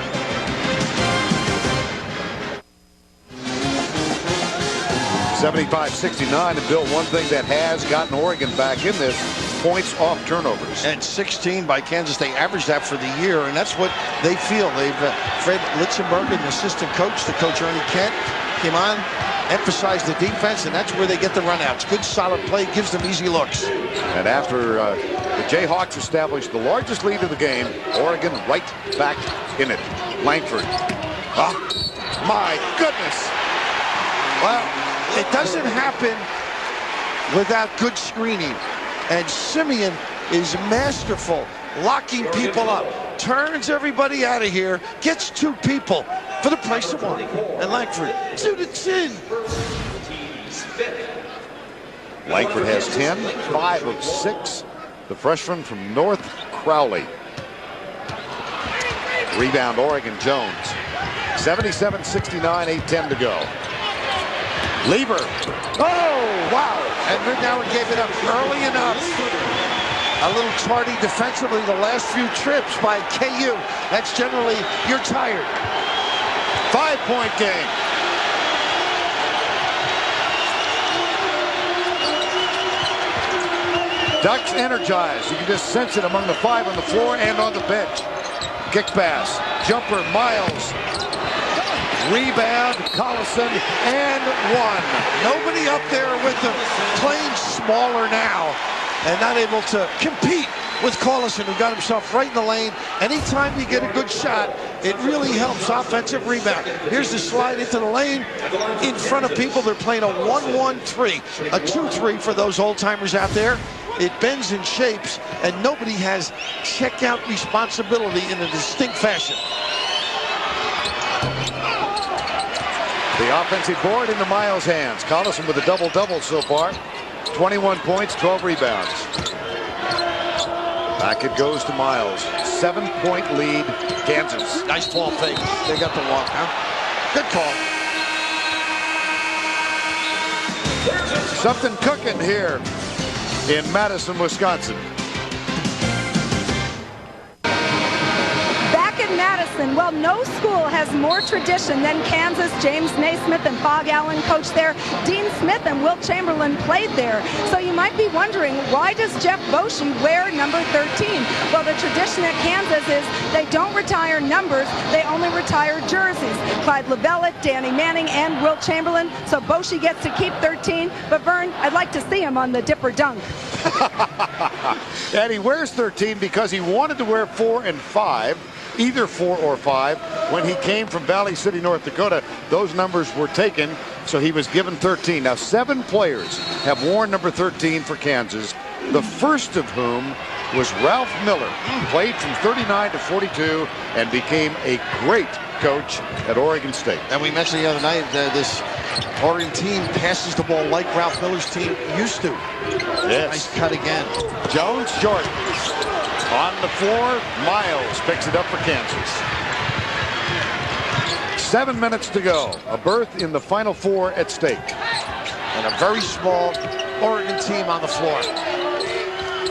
[SPEAKER 1] (75-69), and Bill, one thing that has gotten Oregon back in this, points off turnovers.
[SPEAKER 2] And 16 by Kansas. They averaged that for the year, and that's what they feel. They've Fred Litzenberger, an assistant coach, the coach Ernie Kent, came on, emphasized the defense, and that's where they get the runouts. Good, solid play, gives them easy looks.
[SPEAKER 1] And after the Jayhawks established the largest lead of the game, Oregon right back in it. Langford. Oh, my goodness.
[SPEAKER 2] Well, it doesn't happen without good screening. And Simeon is masterful, locking people up, turns everybody out of here, gets 2 people for the price of 1. And Langford, to the chin.
[SPEAKER 1] Langford has 10, 5 of 6. The freshman from North Crowley. Rebound, Oregon, Jones. 77-69, 8:10 to go. Lever.
[SPEAKER 2] Oh, wow. And Ridnour gave it up early enough. A little tardy defensively the last few trips by KU. That's generally, you're tired.
[SPEAKER 1] 5-point game. Ducks energized. You can just sense it among the 5 on the floor and on the bench. Kick pass. Jumper, Miles. Rebound, Collison, and 1.
[SPEAKER 2] Nobody up there with them, playing smaller now and not able to compete with Collison, who got himself right in the lane. Anytime you get a good shot, it really helps offensive rebound. Here's the slide into the lane in front of people. They're playing a 1-1-3, a 2-3 for those old-timers out there. It bends and shapes, and nobody has check-out responsibility in a distinct fashion.
[SPEAKER 1] The offensive board into Miles' hands. Collison with a double-double so far. 21 points, 12 rebounds. Back it goes to Miles. 7-point lead, Kansas.
[SPEAKER 2] Nice ball fake. They got the walk, huh? Good call.
[SPEAKER 1] Something cooking here in Madison, Wisconsin.
[SPEAKER 5] Madison. Well, no school has more tradition than Kansas. James Naismith and Bog Allen coached there. Dean Smith and Wilt Chamberlain played there. So you might be wondering, why does Jeff Boschee wear number 13? Well, the tradition at Kansas is they don't retire numbers, they only retire jerseys. Clyde LaBella, Danny Manning, and Wilt Chamberlain. So Boschee gets to keep 13. But Vern, I'd like to see him on the Dipper Dunk.
[SPEAKER 1] And he wears 13 because he wanted to wear 4 and 5. Either 4 or 5. When he came from Valley City, North Dakota, those numbers were taken, so he was given 13. Now, 7 players have worn number 13 for Kansas, the first of whom was Ralph Miller. Played from 39 to 42 and became a great coach at Oregon State.
[SPEAKER 2] And we mentioned the other night that this Oregon team passes the ball like Ralph Miller's team used to.
[SPEAKER 1] Yes.
[SPEAKER 2] Nice cut again.
[SPEAKER 1] Jones short. On the floor, Miles picks it up for Kansas. 7 minutes to go. A berth in the Final Four at stake.
[SPEAKER 2] And a very small Oregon team on the floor.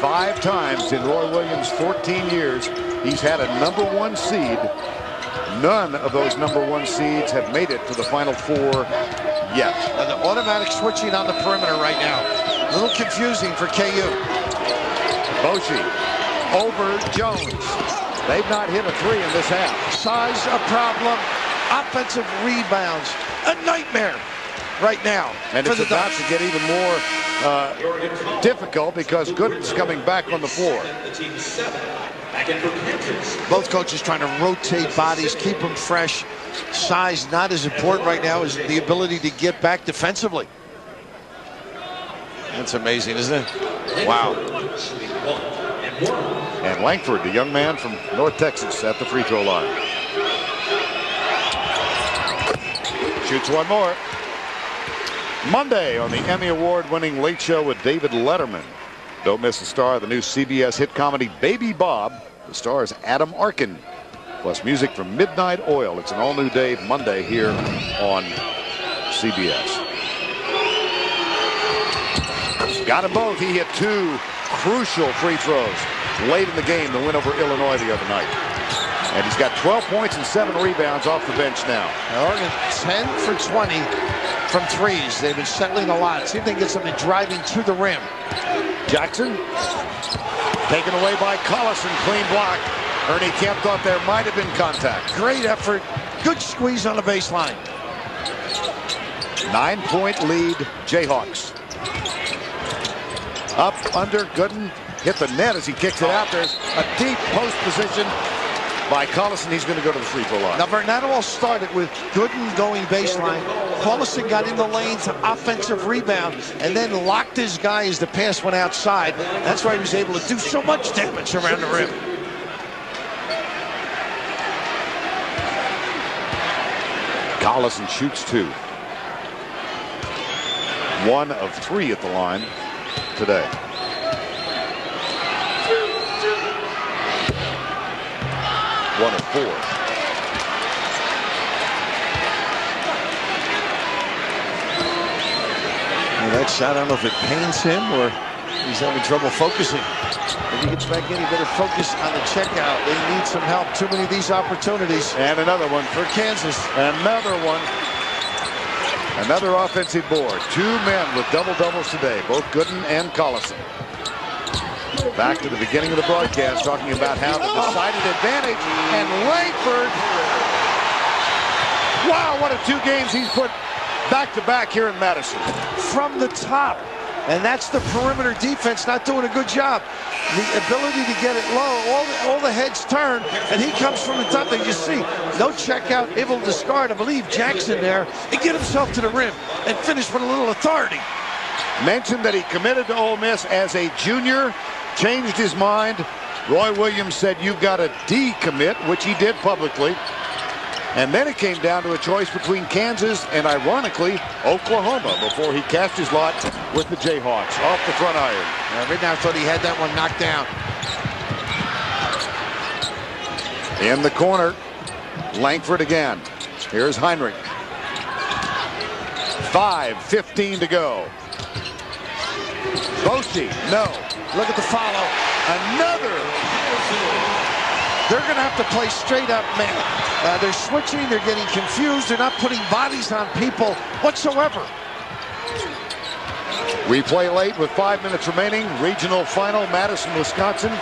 [SPEAKER 1] 5 times in Roy Williams' 14 years, he's had a number 1 seed. None of those number 1 seeds have made it to the Final Four yet.
[SPEAKER 2] And the automatic switching on the perimeter right now. A little confusing for KU.
[SPEAKER 1] Boschee over Jones. They've not hit a 3 in this half.
[SPEAKER 2] Size a problem. Offensive rebounds. A nightmare right now.
[SPEAKER 1] And it's about to get even more difficult because Gooden's coming back on the floor.
[SPEAKER 2] Both coaches trying to rotate bodies, keep them fresh. Size not as important right now as the ability to get back defensively. That's amazing, isn't it? Wow.
[SPEAKER 1] And Langford, the young man from North Texas, at the free throw line. Shoots one more. Monday on the Emmy Award-winning Late Show with David Letterman. Don't miss the star of the new CBS hit comedy Baby Bob. The star is Adam Arkin. Plus music from Midnight Oil. It's an all-new day Monday here on CBS. Got them both. He hit 2 crucial free throws late in the game to win over Illinois the other night. And he's got 12 points and 7 rebounds off the bench now.
[SPEAKER 2] Oregon 10 for 20 from threes. They've been settling a lot. See if they can get something driving to the rim.
[SPEAKER 1] Jackson taken away by Collison. Clean block. Ernie Kemp thought there might have been contact.
[SPEAKER 2] Great effort. Good squeeze on the baseline.
[SPEAKER 1] 9-point lead, Jayhawks. Up, under, Gooden hit the net as he kicks it out. There's a deep post position by Collison. He's going to go to the free throw line.
[SPEAKER 2] Now, that all started with Gooden going baseline. Collison got in the lane to offensive rebound and then locked his guy as the pass went outside. That's why he was able to do so much damage around the rim.
[SPEAKER 1] Collison shoots 2. 1 of 3 at the line today. One of 4.
[SPEAKER 2] Well, that shot, I don't know if it pains him or he's having trouble focusing. If he gets back in, he better focus on the checkout. They need some help. Too many of these opportunities.
[SPEAKER 1] And another one
[SPEAKER 2] for Kansas.
[SPEAKER 1] Another one. Another offensive board. 2 men with double-doubles today, both Gooden and Collison. Back to the beginning of the broadcast, talking about how the decided advantage, and Langford. Wow, what a 2 games he's put back-to-back here in Madison.
[SPEAKER 2] From the top. And that's the perimeter defense not doing a good job. The ability to get it low, all the heads turn, and he comes from the top. And you see, no checkout, able to discard, I believe, Jackson there, and get himself to the rim and finish with a little authority.
[SPEAKER 1] Mentioned that he committed to Ole Miss as a junior, changed his mind. Roy Williams said, you've got to decommit, which he did publicly. And then it came down to a choice between Kansas and, ironically, Oklahoma before he cast his lot with the Jayhawks off the front iron.
[SPEAKER 2] Right now I thought he had that one knocked down.
[SPEAKER 1] In the corner, Langford again. Here's Heinrich. 5:15 to go. Boshi, no.
[SPEAKER 2] Look at the follow.
[SPEAKER 1] Another.
[SPEAKER 2] They're going to have to play straight up man. They're switching. They're getting confused. They're not putting bodies on people whatsoever.
[SPEAKER 1] We play late with 5 minutes remaining. Regional final, Madison, Wisconsin.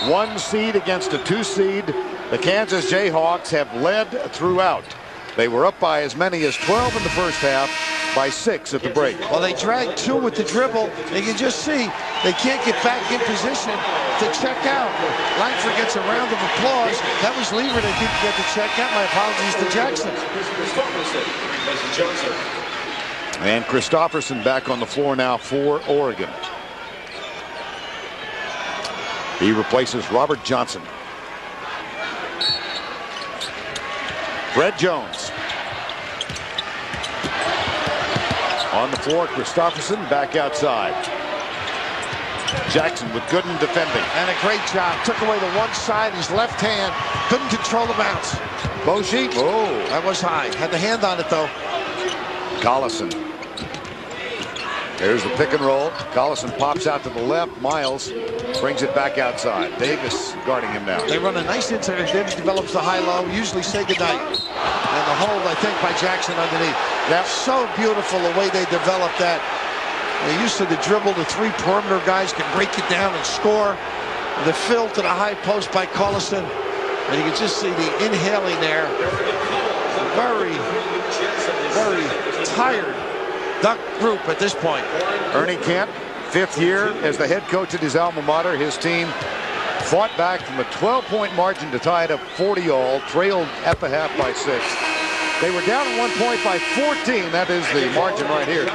[SPEAKER 1] 1 seed against a 2 seed. The Kansas Jayhawks have led throughout. They were up by as many as 12 in the first half, by 6 at the break.
[SPEAKER 2] Well, they dragged 2 with the dribble. You can just see they can't get back in position to check out. Langford gets a round of applause. That was Lever that didn't get to check out. My apologies to Jackson.
[SPEAKER 1] And Christopherson back on the floor now for Oregon. He replaces Robert Johnson. Fred Jones. On the floor, Christopherson back outside. Jackson with Gooden defending.
[SPEAKER 2] And a great job. Took away the one side, his left hand. Couldn't control the bounce.
[SPEAKER 1] Boshi. Oh.
[SPEAKER 2] That was high. Had the hand on it, though.
[SPEAKER 1] Collison. There's the pick and roll. Collison pops out to the left. Miles brings it back outside. Davis guarding him now.
[SPEAKER 2] They run a nice inside. Davis develops the high-low. Usually say goodnight. And the hold, I think, by Jackson underneath. That's so beautiful the way they developed that. They're used to the dribble. The 3 perimeter guys can break it down and score. The fill to the high post by Collison. And you can just see the inhaling there. Very, very tired Duck group at this point.
[SPEAKER 1] Ernie Kent, 5th year as the head coach at his alma mater. His team fought back from a 12-point margin to tie it up 40-all, trailed at the half by 6. They were down at 1 point by 14. That is the margin right here.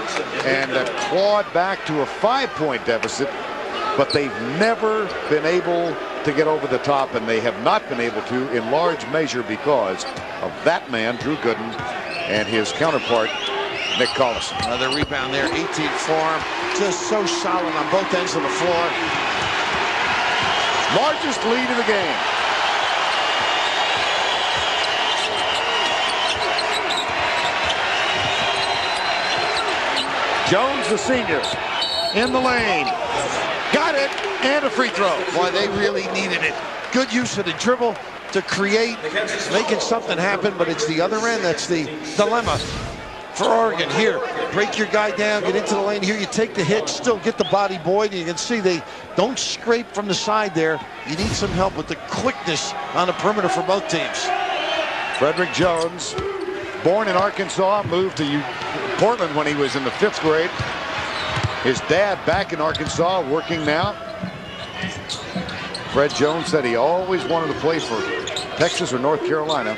[SPEAKER 1] And clawed back to a 5-point deficit. But they've never been able to get over the top, and they have not been able to in large measure because of that man, Drew Gooden, and his counterpart, Nick Collison.
[SPEAKER 2] Another rebound there, 18 for him. Just so solid on both ends of the floor.
[SPEAKER 1] Largest lead of the game. Jones, the senior, in the lane. Got it, and a free throw.
[SPEAKER 2] Boy, they really needed it. Good use of the dribble to create, making something happen, but it's the other end. That's the dilemma for Oregon. Here, break your guy down, get into the lane. Here, you take the hit, still get the body, Boyd. You can see they don't scrape from the side there. You need some help with the quickness on the perimeter for both teams.
[SPEAKER 1] Frederick Jones, born in Arkansas, moved to Portland when he was in the 5th grade. His dad back in Arkansas, working now. Fred Jones said he always wanted to play for Texas or North Carolina.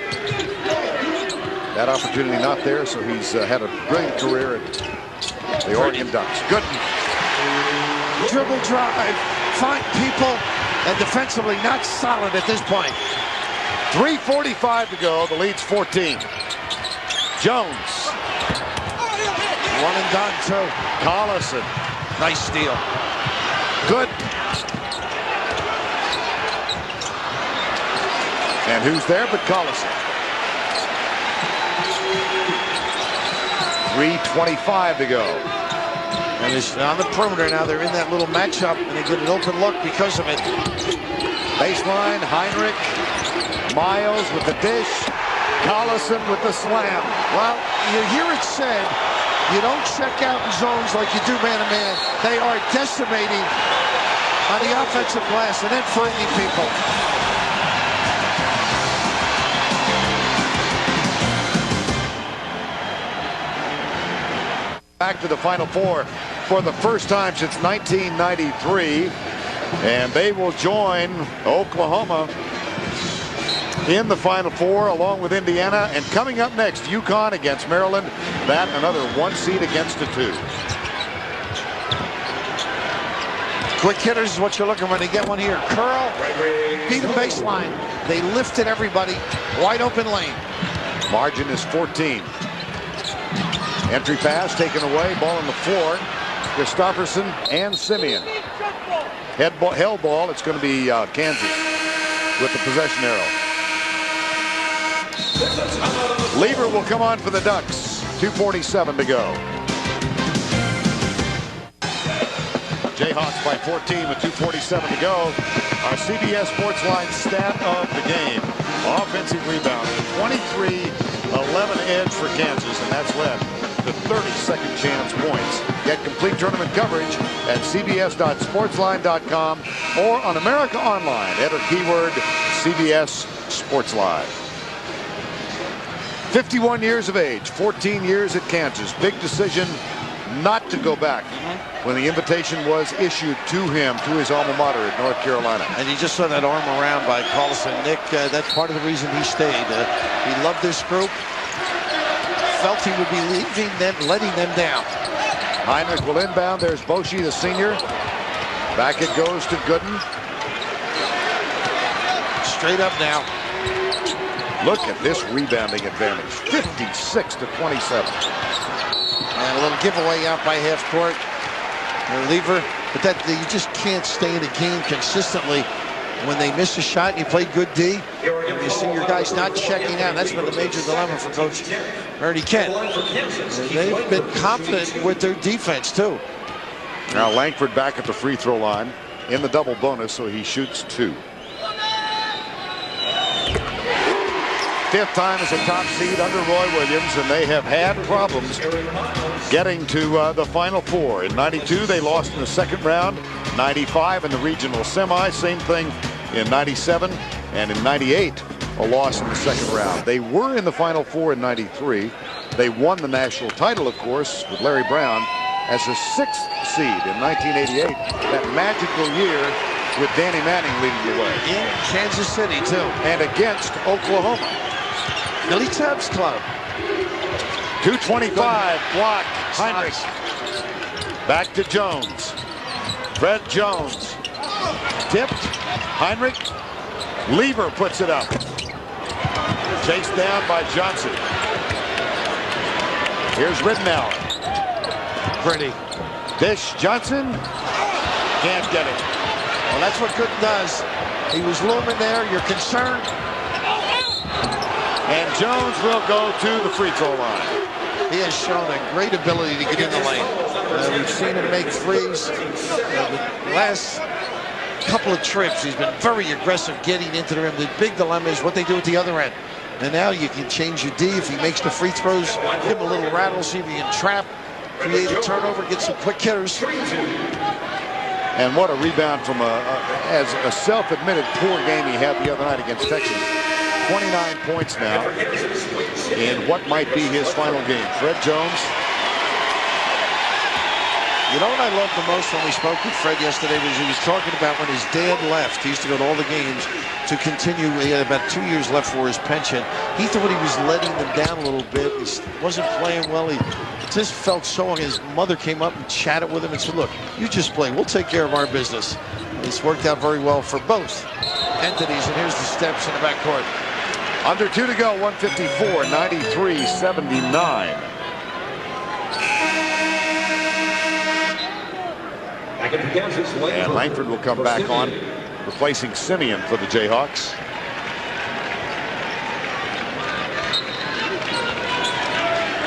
[SPEAKER 1] That opportunity not there, so he's had a brilliant career at the Oregon Ducks. Good.
[SPEAKER 2] Dribble drive, find people, and defensively not solid at this point.
[SPEAKER 1] 3:45 to go. The lead's 14. Jones.
[SPEAKER 2] One and done, too.
[SPEAKER 1] Collison.
[SPEAKER 2] Nice steal.
[SPEAKER 1] Good. And who's there but Collison? 3:25 to go.
[SPEAKER 2] And it's on the perimeter now. They're in that little matchup, and they get an open look because of it.
[SPEAKER 1] Baseline, Heinrich. Miles with the dish. Collison with the slam.
[SPEAKER 2] Well, you hear it said, you don't check out in zones like you do man-to-man. They are decimating on the offensive glass and then frightening people.
[SPEAKER 1] Back to the Final Four for the first time since 1993. And they will join Oklahoma in the Final Four along with Indiana. And coming up next, UConn against Maryland. That another 1 seed against a 2.
[SPEAKER 2] Quick hitters is what you're looking for. They get one here. Curl, beat the baseline. They lifted everybody. Wide open lane.
[SPEAKER 1] Margin is 14. Entry pass taken away. Ball on the floor. Christopherson and Simeon. Held ball. It's going to be Kansas with the possession arrow. Lever will come on for the Ducks. 2:47 to go. Jayhawks by 14 with 2:47 to go. Our CBS Sportsline stat of the game. Offensive rebound. 23-11 edge for Kansas, and that's led to 30 second chance points. Get complete tournament coverage at cbs.sportsline.com or on America Online. Enter keyword CBS Sportsline. 51 years of age, 14 years at Kansas. Big decision not to go back when the invitation was issued to him, to his alma mater at North Carolina.
[SPEAKER 2] And he just saw that arm around by Collison. Nick, that's part of the reason he stayed. He loved this group. Felt he would be leaving them, letting them down.
[SPEAKER 1] Heinrich will inbound. There's Boshi, the senior. Back it goes to Gooden.
[SPEAKER 2] Straight up now.
[SPEAKER 1] Look at this rebounding advantage. 56-27.
[SPEAKER 2] And a little giveaway out by half court. Reliever. But that you just can't stay in a game consistently. When they miss a shot, you play good D. You see your guys not checking out. That's been the major dilemma for Coach Ernie Kent. They've been confident with their defense, too.
[SPEAKER 1] Now Langford back at the free throw line in the double bonus, so he shoots 2. 5th time as a top seed under Roy Williams, and they have had problems getting to the Final Four. In 92, they lost in the second round. 95 in the regional semi. Same thing in 97, and in 98, a loss in the second round. They were in the Final Four in 93. They won the national title, of course, with Larry Brown as a 6th seed in 1988. That magical year with Danny Manning leading the way.
[SPEAKER 2] In Kansas City, too.
[SPEAKER 1] And against Oklahoma.
[SPEAKER 2] Billy Tubbs Club.
[SPEAKER 1] 2:25 block. Heinrich. Back to Jones. Fred Jones. Tipped. Heinrich. Lever puts it up. Chased down by Johnson. Here's Ridenour.
[SPEAKER 2] Pretty.
[SPEAKER 1] Dish, Johnson. Can't get it.
[SPEAKER 2] Well, that's what Gooden does. He was looming there. You're concerned.
[SPEAKER 1] And Jones will go to the free throw line.
[SPEAKER 2] He has shown a great ability to get in the lane. We've seen him make threes. The last couple of trips, he's been very aggressive getting into the rim. The big dilemma is what they do at the other end. And now you can change your D if he makes the free throws, give him a little rattle, see if he can trap, create a turnover, get some quick hitters.
[SPEAKER 1] And what a rebound from as a self-admitted poor game he had the other night against Texas. 29 points now in what might be his final game. Fred Jones.
[SPEAKER 2] You know what I loved the most when we spoke with Fred yesterday was he was talking about when his dad left. He used to go to all the games to continue. He had about 2 years left for his pension. He thought he was letting them down a little bit. He wasn't playing well. He just felt so. His mother came up and chatted with him and said, look, you just play. We'll take care of our business. And it's worked out very well for both entities. And here's the steps in the backcourt.
[SPEAKER 1] Under 2 to go, 154, 93-79. And Langford will come back on, replacing Simeon for the Jayhawks.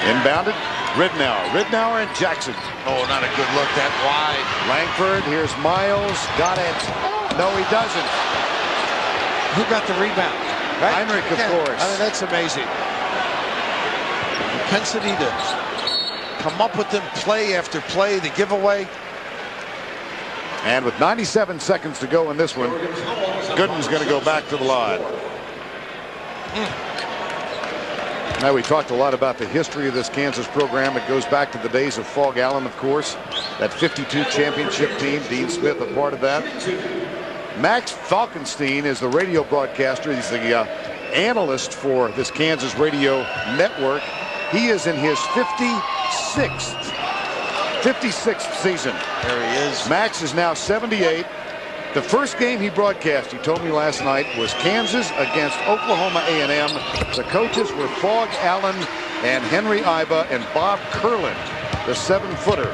[SPEAKER 1] Inbounded, Ridenour and Jackson.
[SPEAKER 2] Oh, not a good look that wide.
[SPEAKER 1] Langford, here's Miles, got it. No, he doesn't.
[SPEAKER 2] Who got the rebound? Right?
[SPEAKER 1] Heinrich, of course.
[SPEAKER 2] I mean, that's amazing. Propensity to come up with them play after play, the giveaway.
[SPEAKER 1] And with 97 seconds to go in this one, Gooden's going to go back to the line. Now, we talked a lot about the history of this Kansas program. It goes back to the days of Fog Allen, of course. That 52 championship team, Dean Smith a part of that. Max Falkenstein is the radio broadcaster. He's the analyst for this Kansas radio network. He is in his 56th season.
[SPEAKER 2] There he is.
[SPEAKER 1] Max is now 78. The first game he broadcast, he told me last night, was Kansas against Oklahoma A&M. The coaches were Fog Allen and Henry Iba, and Bob Curlin, the 7-footer,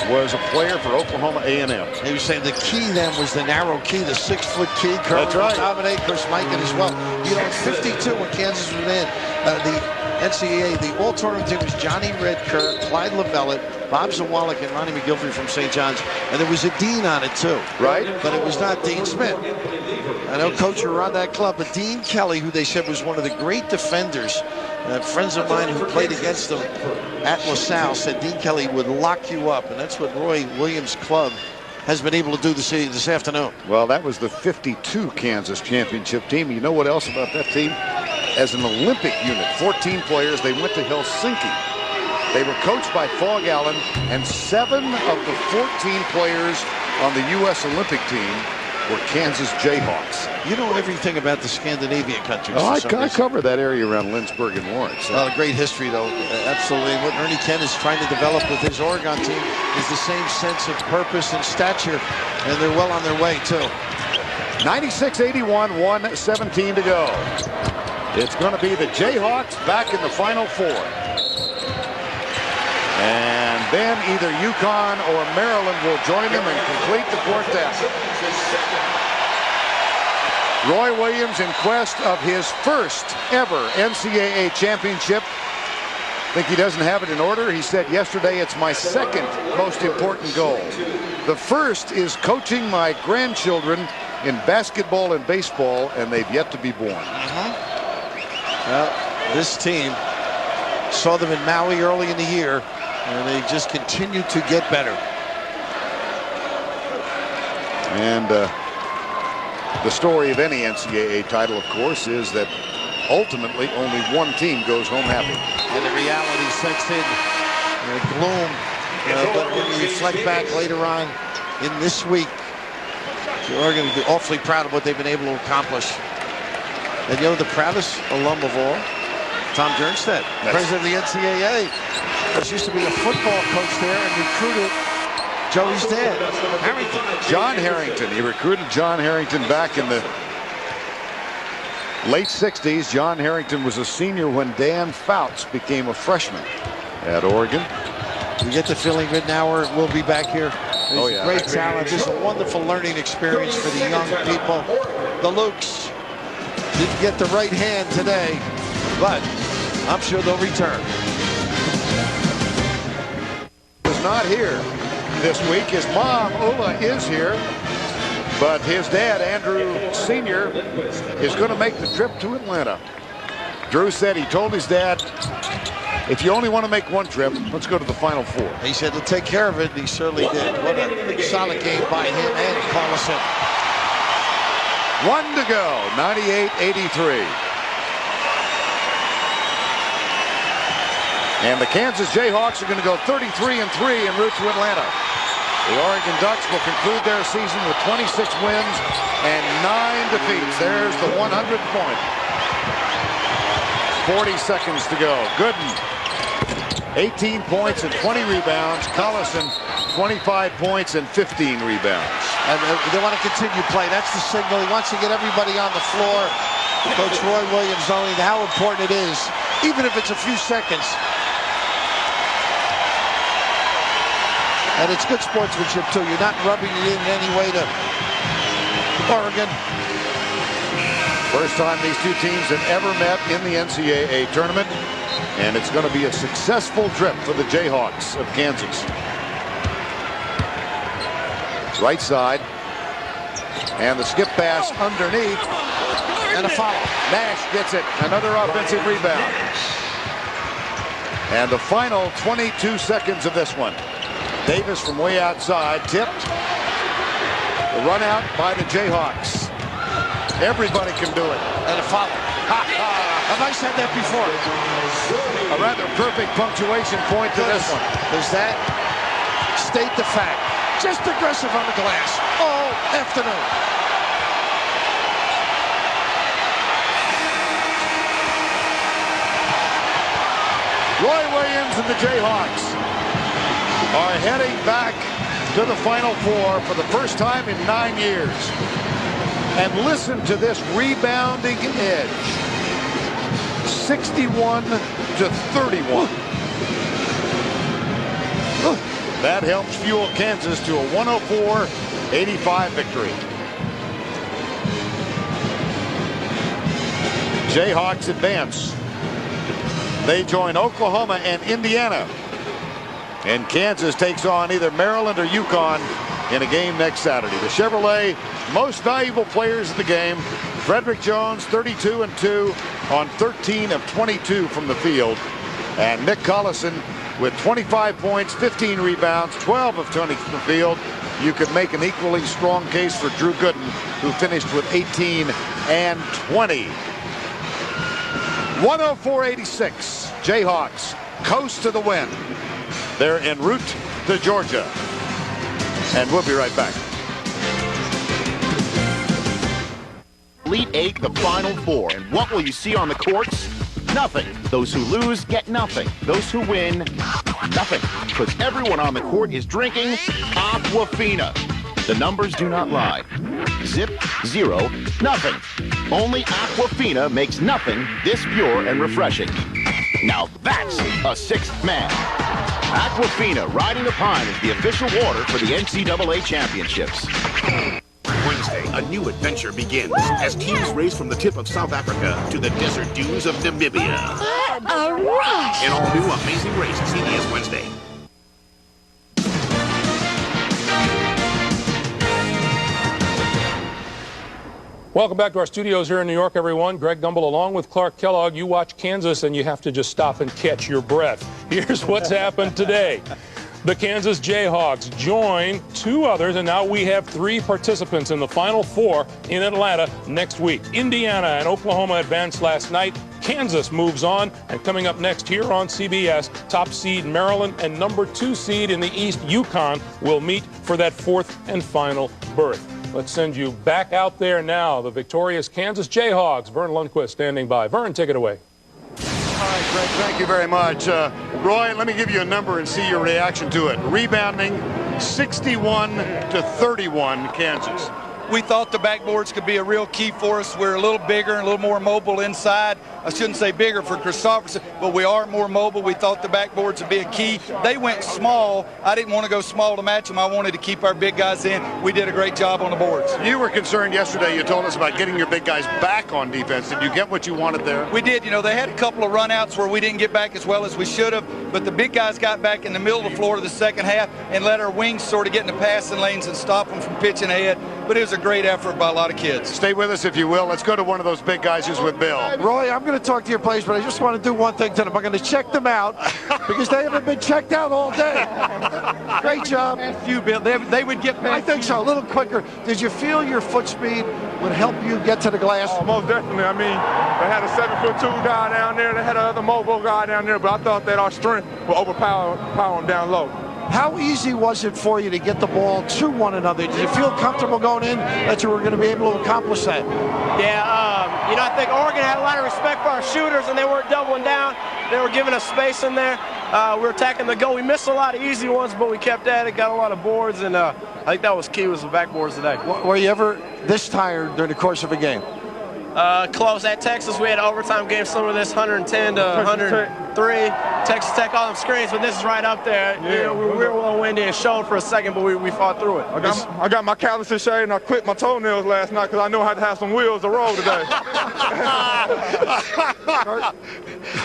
[SPEAKER 1] was a player for Oklahoma A&M.
[SPEAKER 2] He was saying the key then was the narrow key, the 6-foot key. Curlin
[SPEAKER 1] That's right.
[SPEAKER 2] Dominate, of course, Mike as well. You know, in 52 when Kansas was in the NCAA, the all-tournament team was Johnny Redker, Clyde Lavellette, Bob Zawalik, and Ronnie McGilvery from St. John's. And there was a dean on it, too.
[SPEAKER 1] Right.
[SPEAKER 2] But it was not Dean Smith. I know coach around that club, but Dean Kelly, who they said was one of the great defenders, friends of mine who played against him at LaSalle said Dean Kelly would lock you up. And that's what Roy Williams' club has been able to do this afternoon.
[SPEAKER 1] Well, that was the 52 Kansas championship team. You know what else about that team? As an Olympic unit, 14 players, they went to Helsinki. They were coached by Fog Allen, and 7 of the 14 players on the U.S. Olympic team were Kansas Jayhawks.
[SPEAKER 2] You know everything about the Scandinavian countries.
[SPEAKER 1] Oh, I cover that area around Lynchburg and Lawrence.
[SPEAKER 2] So. A great history, though. Absolutely. What Ernie Kent is trying to develop with his Oregon team is the same sense of purpose and stature, and they're well on their way, too.
[SPEAKER 1] 96-81, 1:17 to go. It's going to be the Jayhawks back in the Final Four. And then either UConn or Maryland will join them and complete the quartet. Roy Williams in quest of his first ever NCAA championship. I think he doesn't have it in order. He said yesterday, it's my second most important goal. The first is coaching my grandchildren in basketball and baseball, and they've yet to be born.
[SPEAKER 2] Well, this team saw them in Maui early in the year, and they just continue to get better.
[SPEAKER 1] And the story of any NCAA title, of course, is that ultimately only one team goes home happy.
[SPEAKER 2] And the reality sets in, gloom. But when you reflect back later on in this week, you're going to be awfully proud of what they've been able to accomplish. And you know the proudest alum of all? Tom Jernstedt, president of the NCAA. He used to be a football coach there and recruited Joey's dad, Harrington.
[SPEAKER 1] John Harrington. He recruited John Harrington back in the late 60s. John Harrington was a senior when Dan Fouts became a freshman. at Oregon.
[SPEAKER 2] You get the feeling Ridnour will be back here.
[SPEAKER 1] Oh, yeah.
[SPEAKER 2] Great talent. This is a wonderful learning experience for the young people. The Lukes didn't get the right hand today, but I'm sure they'll return.
[SPEAKER 1] Is not here this week. His mom, Ulla, is here, but his dad, Andrew Sr., is going to make the trip to Atlanta. Drew said he told his dad, if you only want to make one trip, let's go to the Final Four.
[SPEAKER 2] He said to take care of it, and he certainly did. What a solid game by him and Collison.
[SPEAKER 1] 1 to go, 98-83. And the Kansas Jayhawks are going to go 33-3 en route to Atlanta. The Oregon Ducks will conclude their season with 26 wins and 9 defeats. There's the 100th point. 40 seconds to go. Gooden, 18 points and 20 rebounds. Collison, 25 points and 15 rebounds.
[SPEAKER 2] And they want to continue playing. That's the signal. He wants to get everybody on the floor. Coach Roy Williams knowing how important it is, even if it's a few seconds. And it's good sportsmanship, too. You're not rubbing it in any way to Oregon.
[SPEAKER 1] First time these two teams have ever met in the NCAA tournament. And it's going to be a successful trip for the Jayhawks of Kansas. Right side. And the skip pass underneath.
[SPEAKER 2] And a foul.
[SPEAKER 1] Nash gets it. Another offensive rebound. And the final 22 seconds of this one. Davis from way outside, tipped. The run out by the Jayhawks. Everybody can do it.
[SPEAKER 2] And a foul. Have I said that before?
[SPEAKER 1] A rather perfect punctuation point to this one.
[SPEAKER 2] Does that state the fact? Just aggressive on the glass all afternoon.
[SPEAKER 1] Roy Williams and the Jayhawks are heading back to the Final Four for the first time in 9 years. And listen to this rebounding edge. 61-31. That helps fuel Kansas to a 104-85 victory. Jayhawks advance. They join Oklahoma and Indiana. And Kansas takes on either Maryland or UConn in a game next Saturday. The Chevrolet most valuable players in the game. Frederick Jones, 32-2 on 13 of 22 from the field. And Nick Collison with 25 points, 15 rebounds, 12 of 20 from the field. You could make an equally strong case for Drew Gooden, who finished with 18 and 20. 104-86. Jayhawks coast to the win. They're en route to Georgia. And we'll be right back.
[SPEAKER 11] Elite Eight, the Final Four. And what will you see on the courts? Nothing. Those who lose get nothing. Those who win, nothing. Because everyone on the court is drinking Aquafina. The numbers do not lie. Zip, zero, nothing. Only Aquafina makes nothing this pure and refreshing. Now that's a sixth man. Aquafina Riding the Pine is the official water for the NCAA championships.
[SPEAKER 12] Wednesday, a new adventure begins as teams race from the tip of South Africa to the desert dunes of Namibia.
[SPEAKER 13] What a rush!
[SPEAKER 12] An all-new Amazing Race, CBS Wednesday.
[SPEAKER 14] Welcome back to our studios here in New York, everyone. Greg Gumbel along with Clark Kellogg. You watch Kansas and you have to just stop and catch your breath. Here's what's happened today. The Kansas Jayhawks join two others, and now we have three participants in the Final Four in Atlanta next week. Indiana and Oklahoma advanced last night. Kansas moves on, and coming up next here on CBS, top seed Maryland and number 2 seed in the East, UConn, will meet for that fourth and final berth. Let's send you back out there now. The victorious Kansas Jayhawks. Vern Lundquist standing by. Vern, take it away.
[SPEAKER 1] All right, Greg, thank you very much. Roy, let me give you a number and see your reaction to it. Rebounding, 61-31, Kansas.
[SPEAKER 10] We thought the backboards could be a real key for us. We're a little bigger and a little more mobile inside. I shouldn't say bigger for Christopherson, but we are more mobile. We thought the backboards would be a key. They went small. I didn't want to go small to match them. I wanted to keep our big guys in. We did a great job on the boards.
[SPEAKER 1] You were concerned yesterday. You told us about getting your big guys back on defense. Did you get what you wanted there?
[SPEAKER 10] We did. You know, they had a couple of runouts where we didn't get back as well as we should have, but the big guys got back in the middle of the floor of the second half and let our wings sort of get in the passing lanes and stop them from pitching ahead. But it was a great effort by a lot of kids.
[SPEAKER 1] Stay with us if you will. Let's go to one of those big guys who's with Bill.
[SPEAKER 2] Roy, I'm going to talk to your players, but I just want to do one thing to them. I'm going to check them out because they haven't been checked out all day. Great job.
[SPEAKER 10] Few, Bill. They would get past.
[SPEAKER 2] I think so. A little quicker. Did you feel your foot speed would help you get to the glass?
[SPEAKER 3] Oh, most definitely. I mean, they had a 7'2" guy down there. They had another mobile guy down there, but I thought that our strength would overpower them down low.
[SPEAKER 2] How easy was it for you to get the ball to one another? Did you feel comfortable going in that you were going to be able to accomplish that?
[SPEAKER 15] Yeah, you know, I think Oregon had a lot of respect for our shooters, and they weren't doubling down. They were giving us space in there. We were attacking the goal. We missed a lot of easy ones, but we kept at it, got a lot of boards, and I think that was key, was the backboards today.
[SPEAKER 2] Were you ever this tired during the course of a game?
[SPEAKER 15] Close. At Texas, we had an overtime game similar to this, 110 to 103. Texas Tech, all them screens, but this is right up there.
[SPEAKER 3] Yeah.
[SPEAKER 15] You know, we were a little windy and showed for a second, but we fought through it.
[SPEAKER 3] I got my calluses shaved and I clipped my toenails last night because I know I had to have some wheels to roll today.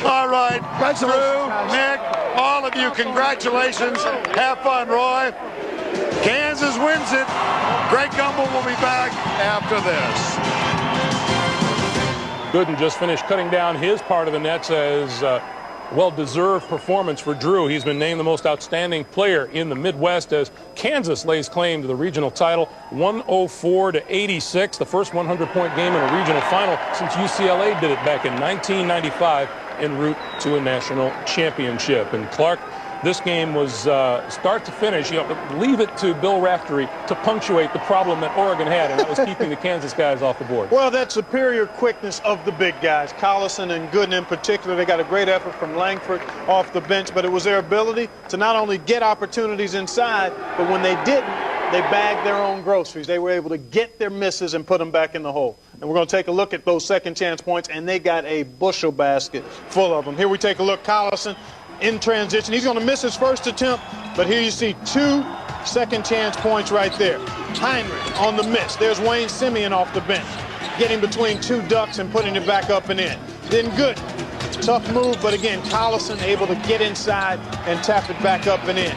[SPEAKER 1] All right, Drew, Nick, all of you, congratulations. Have fun, Roy. Kansas wins it. Greg Gumbel will be back after this.
[SPEAKER 14] Gooden just finished cutting down his part of the nets as well-deserved performance for Drew. He's been named the most outstanding player in the Midwest as Kansas lays claim to the regional title, 104-86, the first 100-point game in a regional final since UCLA did it back in 1995 en route to a national championship. And Clark, this game was start to finish. You know, leave it to Bill Raftery to punctuate the problem that Oregon had, and that was keeping the Kansas guys off the board.
[SPEAKER 16] Well, that superior quickness of the big guys, Collison and Gooden in particular. They got a great effort from Langford off the bench, but it was their ability to not only get opportunities inside, but when they didn't, they bagged their own groceries. They were able to get their misses and put them back in the hole. And we're going to take a look at those second chance points, and they got a bushel basket full of them. Here we take a look. Collison in transition. He's going to miss his first attempt, but here you see 2 second chance points right there. Heinrich on the miss. There's Wayne Simeon off the bench, getting between 2 ducks and putting it back up and in. Then good. Tough move, but again, Collison able to get inside and tap it back up and in.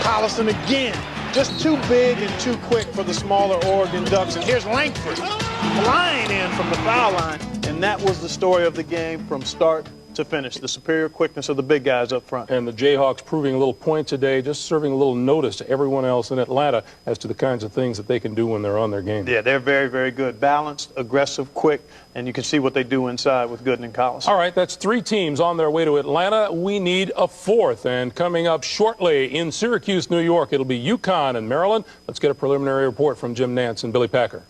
[SPEAKER 16] Collison again. Just too big and too quick for the smaller Oregon Ducks. And here's Langford flying in from the foul line. And that was the story of the game from start to finish, the superior quickness of the big guys up front.
[SPEAKER 14] And the Jayhawks proving a little point today, just serving a little notice to everyone else in Atlanta as to the kinds of things that they can do when they're on their game.
[SPEAKER 16] Yeah, they're very, very good. Balanced, aggressive, quick, and you can see what they do inside with Gooden and Collison.
[SPEAKER 14] All right, that's 3 teams on their way to Atlanta. We need a 4th, and coming up shortly in Syracuse, New York, it'll be UConn and Maryland. Let's get a preliminary report from Jim Nance and Billy Packer.